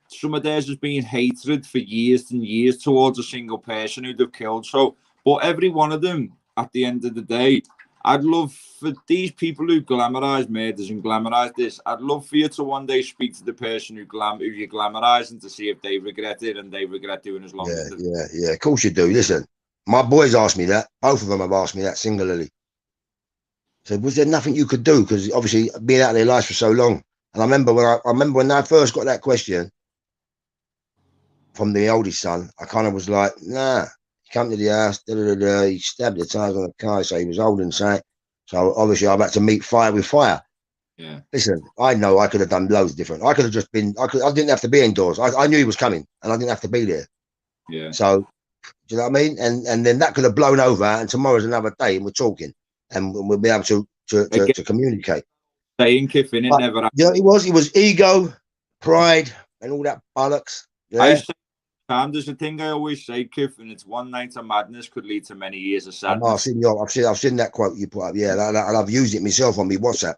Some of theirs has been hatred for years and years towards a single person who they've killed. So, but every one of them, at the end of the day, I'd love for these people who glamorise murders and glamorise this, I'd love for you to one day speak to the person who you're glamorising, to see if they regret it and they regret doing as long as Yeah, of course you do. Listen, my boys asked me that. Both of them have asked me that singularly. So was there nothing you could do? Because obviously being out of their lives for so long. And I remember when I first got that question from the oldest son, I kind of was like, nah, come to the house, he stabbed the tires on the car, so he was holding something. So obviously I've had to meet fire with fire. Yeah. Listen, I know I could have done loads different. I could have just been, I didn't have to be indoors. I knew he was coming and I didn't have to be there. Yeah. So, do you know what I mean? And then that could have blown over and tomorrow's another day and we're talking and we'll be able to communicate. Saying Kiffin, it never happened. Yeah, it was ego, pride, and all that bollocks. Yeah. I say, there's a thing I always say, Kiffin, it's one night of madness could lead to many years of sadness. I've seen that quote you put up. Yeah, and I've used it myself on my WhatsApp.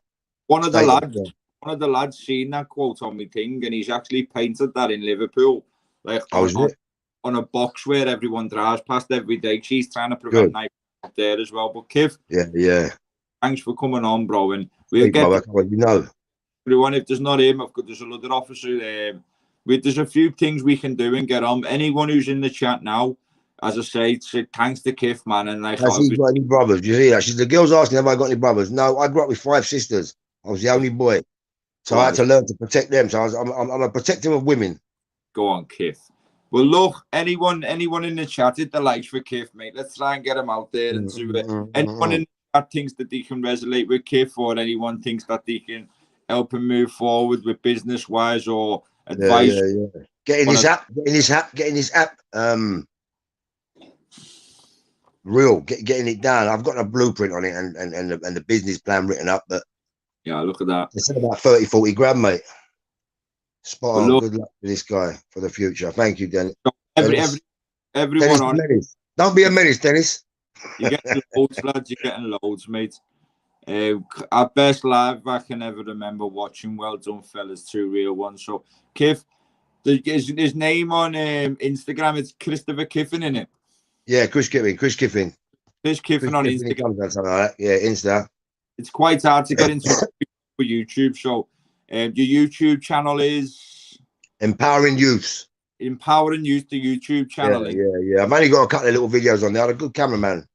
One of the lads seen that quote on my thing, and he's actually painted that in Liverpool, like on a box where everyone drives past every day. She's trying to prevent knife up there as well. But Kiff, yeah, thanks for coming on, bro. And we'll get everyone. If there's not him, there's another officer there. There's a few things we can do and get on. Anyone who's in the chat now, as I say thanks to Kiff, man. And like, has he got any brothers? You see that? The girl's asking, have I got any brothers? No, I grew up with 5 sisters. I was the only boy, so I had to learn to protect them. So I'm a protector of women. Go on, Kiff. Well, look, anyone in the chat, hit the likes for Kiff, mate. Let's try and get him out there and do it. Anyone in the chat thinks that they can resonate with Kiff, or anyone thinks that they can help him move forward with business wise or advice. Yeah. Getting this app. Real, getting it down. I've got a blueprint on it and the business plan written up, but yeah, look at that. It's about 30-40 grand, mate. Spot on. Good luck to this guy for the future. Thank you, Dennis. Everyone Dennis, don't be a menace, Dennis. You're getting loads, lads. You're getting loads, mate. Our best live I can ever remember watching. Well done, fellas. 2 real ones. So, Kiff, his name on Instagram, it's Christopher Kiffin, in it. Yeah, Chris Kiffin. Chris Kiffin on Instagram. Yeah, Insta. It's quite hard to get into for YouTube. So, your YouTube channel is Empowering Youth. Empowering Youth, the YouTube channel. Yeah. I've only got a couple of little videos on there. I'm a good cameraman.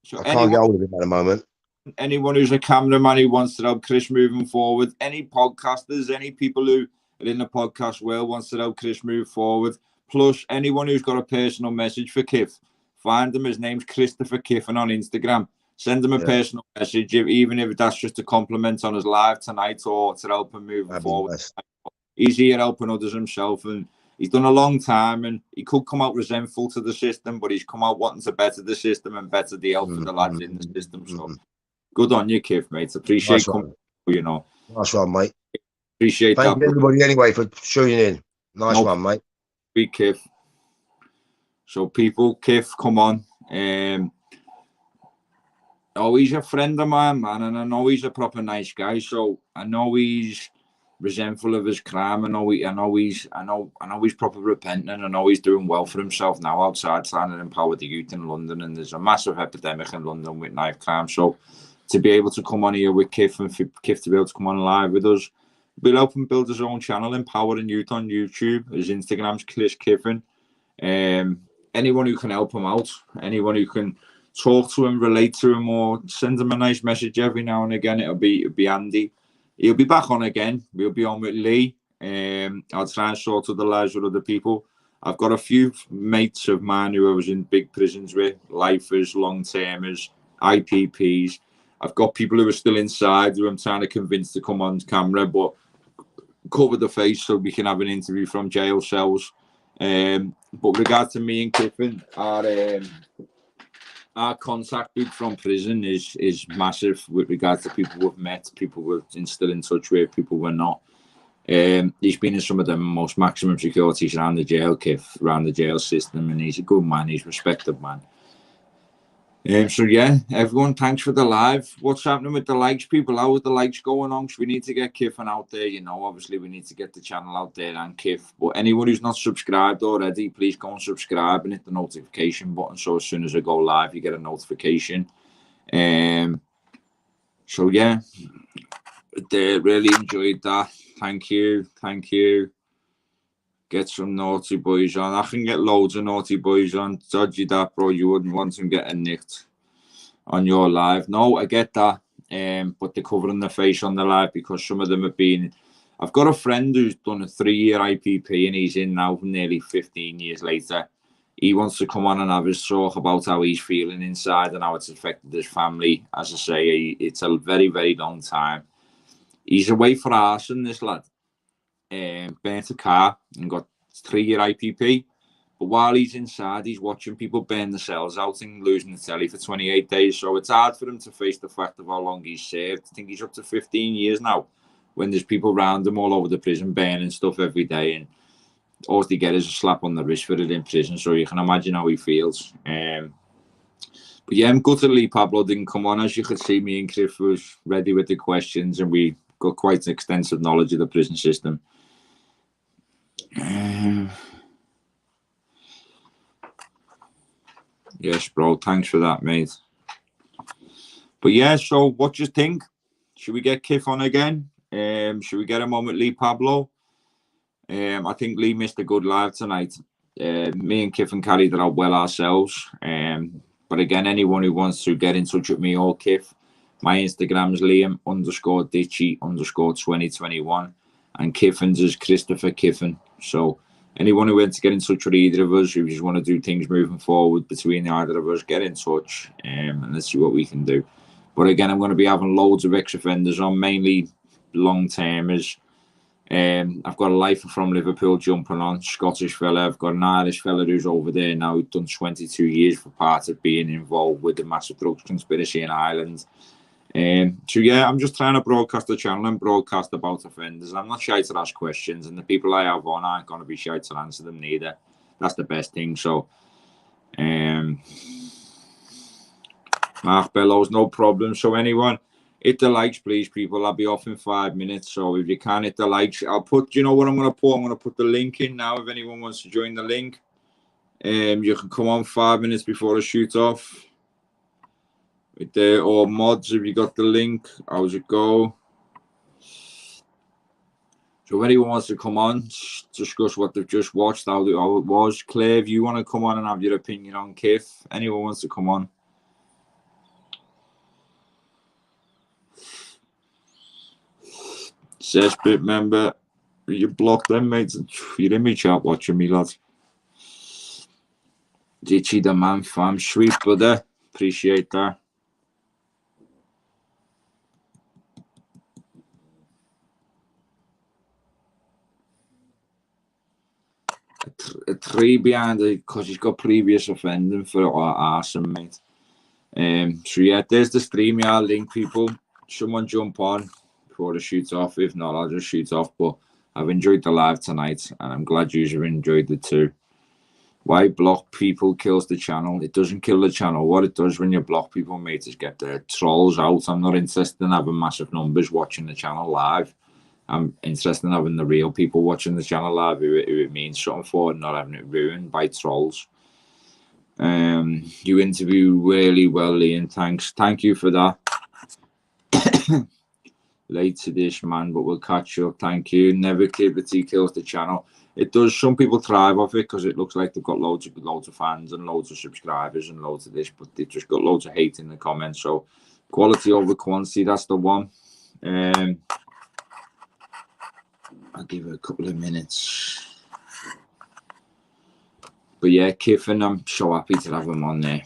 So I can't get hold of him at the moment. Anyone who's a cameraman who wants to help Chris moving forward, any podcasters, any people who are in the podcast world wants to help Chris move forward, plus anyone who's got a personal message for Kiff, find him. His name's Christopher Kiffin on Instagram. Send him a personal message, even if that's just a compliment on his live tonight or to help him move forward. He's here helping others himself, and he's done a long time, and he could come out resentful to the system, but he's come out wanting to better the system and better the help of the lads in the system. So good on you, Kiff, mate. Appreciate coming. You know. Nice one, mate. Appreciate Thank everybody anyway for tuning in. Nice one, mate. Big Kiff. So people, Kiff, come on. Oh, he's a friend of mine, man, and I know he's a proper nice guy. So I know he's resentful of his crime. I know he's proper repentant. I know he's doing well for himself now outside trying to empower the youth in London. And there's a massive epidemic in London with knife crime. So to be able to come on here with Kiff and for Kiff to be able to come on live with us, we'll help him build his own channel, Empowering Youth on YouTube. His Instagram's Chris Kiffin. Anyone who can help him out, anyone who can talk to him, relate to him, or send him a nice message every now and again, it'll be handy. He'll be back on again. We'll be on with Lee. I'll try and sort of the lives with other people. I've got a few mates of mine who I was in big prisons with, lifers, long-termers, IPPs. I've got people who are still inside who I'm trying to convince to come on camera, but cover the face so we can have an interview from jail cells. But regards to me and Kiffin, our contact book from prison is massive with regards to people we've met, people we're still in touch with, people we're not. He's been in some of the most maximum securities around the jail, Kiff, around the jail system, and he's a good man, he's a respected man. So yeah, everyone, thanks for the live. What's happening with the likes, people? How are the likes going on? So we need to get Kiffin out there, you know. Obviously, we need to get the channel out there and Kiff. But anyone who's not subscribed already, please go and subscribe and hit the notification button. So as soon as I go live, you get a notification. So yeah, really enjoyed that. Thank you. Get some naughty boys on. I can get loads of naughty boys on. Dodgy that, bro. You wouldn't want them getting nicked on your live. No, I get that. But they're covering their face on the live because some of them have been. I've got a friend who's done a 3-year IPP and he's in now nearly 15 years later. he wants to come on and have his talk about how he's feeling inside and how it's affected his family. As I say, it's a very, very long time. He's away for arson, this lad. Burnt a car and got 3-year IPP. But while he's inside, he's watching people burn the cells out and losing the telly for 28 days. So it's hard for him to face the fact of how long he's served. I think he's up to 15 years now, when there's people around him all over the prison burning stuff every day. And all they get is a slap on the wrist for it in prison. So you can imagine how he feels. But yeah, I'm gutted Lee Pablo didn't come on. As you could see, me and Cliff was ready with the questions, and we got quite an extensive knowledge of the prison system. Yes, bro. Thanks for that, mate. But yeah, so what do you think? Should we get Kiff on again? Should we get him on with Lee Pablo? I think Lee missed a good live tonight. Me and Kiff carried it out well ourselves. But again, anyone who wants to get in touch with me or Kiff, my Instagram's Liam_Ditchy_2021, and Kiffin's is Christopher Kiffin. So anyone who wants to get in touch with either of us, who just want to do things moving forward between either of us, get in touch, and let's see what we can do. But again, I'm going to be having loads of ex-offenders on, mainly long-termers. I've got a lifer from Liverpool jumping on, Scottish fella. I've got an Irish fella who's over there now, who's done 22 years for part of being involved with the massive drugs conspiracy in Ireland. So yeah, I'm just trying to broadcast the channel and broadcast about offenders. I'm not shy to ask questions, and the people I have on aren't going to be shy to answer them neither. That's the best thing. So Mark Bellows, no problem. So anyone, hit the likes, please, people. I'll be off in 5 minutes. So if you can hit the likes, I'll put, you know what I'm going to put? I'm going to put the link in now. If anyone wants to join the link, you can come on 5 minutes before I shoot off. Right there, or mods, if you got the link, how's it go? So if anyone wants to come on, discuss what they've just watched, how it was. Claire, if you want to come on and have your opinion on Kiff, anyone wants to come on. Cesspit member, you blocked them, mate. You're in me chat watching me, lads. Ditchy the man, fam. Sweet, brother. Appreciate that. A 3 behind it because he's got previous offending for arson, mate. So yeah, there's the StreamYard link, people. Someone jump on before the shoot off. If not, I'll just shoot off. But I've enjoyed the live tonight, and I'm glad you've enjoyed it too. Why block people kills the channel? It doesn't kill the channel. What it does when you block people, mate, is get the trolls out. I'm not interested in having massive numbers watching the channel live. I'm interested in having the real people watching the channel live who it means something for, and not having it ruined by trolls. You interview really well, Liam. Thanks. Thank you for that. Late to this, man, but we'll catch you up. Thank you. Negativity kills the channel. It does. Some people thrive off it because it looks like they've got loads of fans and loads of subscribers and loads of this, but they've just got loads of hate in the comments. So quality over quantity, that's the one. I'll give it a couple of minutes. But yeah, Kiffin, I'm so happy to have him on there.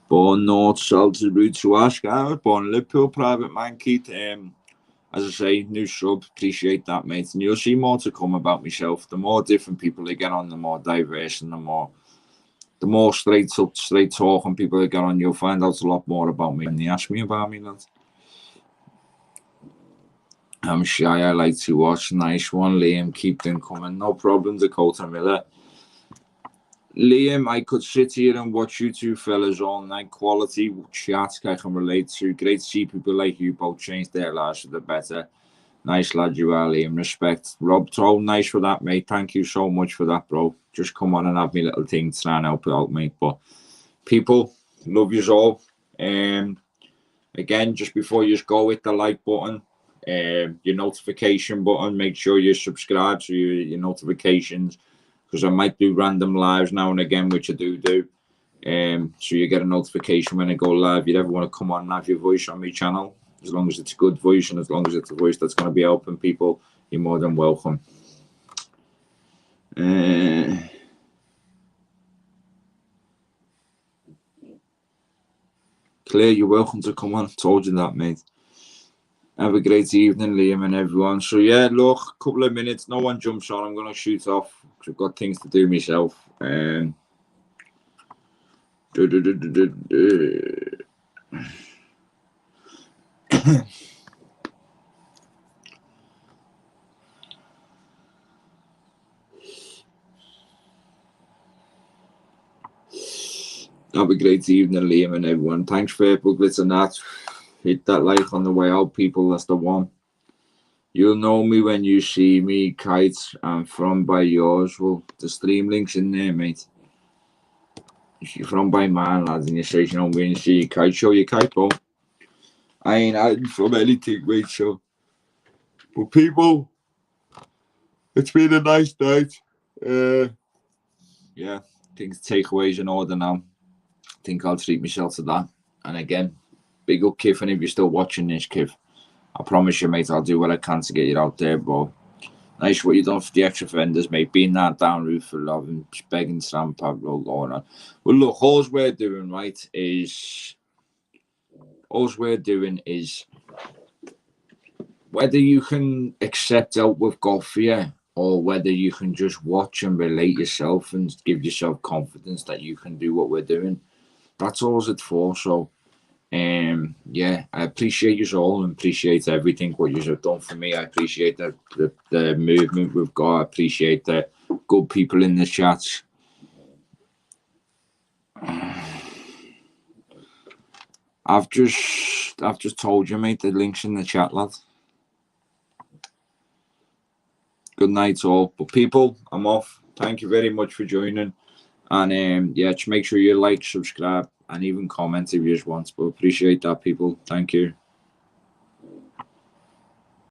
Born North, Salted Route to Ask. I was born in Liverpool, private man, Keith. As I say, new sub, appreciate that, mate. And you'll see more to come about myself. The more different people they get on, the more diverse and the more straight talking people that get on, you'll find out a lot more about me when they ask me about me, lads. I'm shy, I like to watch. Nice one, Liam. Keep them coming. No problem, Dakota Miller. Liam, I could sit here and watch you two fellas all night. Quality chat I can relate to. Great to see people like you both change their lives for the better. Nice lad you are, Liam. Respect. Rob Troll, nice for that, mate. Thank you so much for that, bro. Just come on and have me little thing to try and help out, mate. But people, love yous all. Again, just before you go, hit the like button, your notification button. Make sure you subscribe to your notifications, because I might do random lives now and again, which I do. So you get a notification when I go live. If you ever want to come on and have your voice on my channel, as long as it's a good voice and as long as it's a voice that's going to be helping people, you're more than welcome. Claire, you're welcome to come on. Told you that, mate. Have a great evening, Liam and everyone. So yeah, look, a couple of minutes. No one jumps on. I'm going to shoot off because I've got things to do myself. Have a great evening, Liam and everyone. Thanks for booklets and that. Hit that like on the way out, people. That's the one. You'll know me when you see me, Kites. I'm from by yours. Well, the stream link's in there, mate. If you're from by mine, lads, and you say you know me and see your Kite, show your Kite, bro. I ain't hiding from anything, mate, so. But people, it's been a nice night. Yeah, things takeaways in order now. I think I'll treat myself to that. And again, big up, Kiff, and if you're still watching this, Kiff, I promise you, mate, I'll do what I can to get you out there, bro. Nice what you done for the extra fenders, mate. Being that down roof for love and begging Sam Pablo going on. Well, look, all we're doing, right, is whether you can accept help with golf for you or whether you can just watch and relate yourself and give yourself confidence that you can do what we're doing. That's all it's for. So, yeah, I appreciate you all and appreciate everything what you have done for me. I appreciate the movement we've got. I appreciate the good people in the chats. I've just told you, mate, the link's in the chat, lad. Good night all. But people, I'm off. Thank you very much for joining. And yeah, just make sure you like, subscribe, and even comment if you just want. But appreciate that, people. Thank you.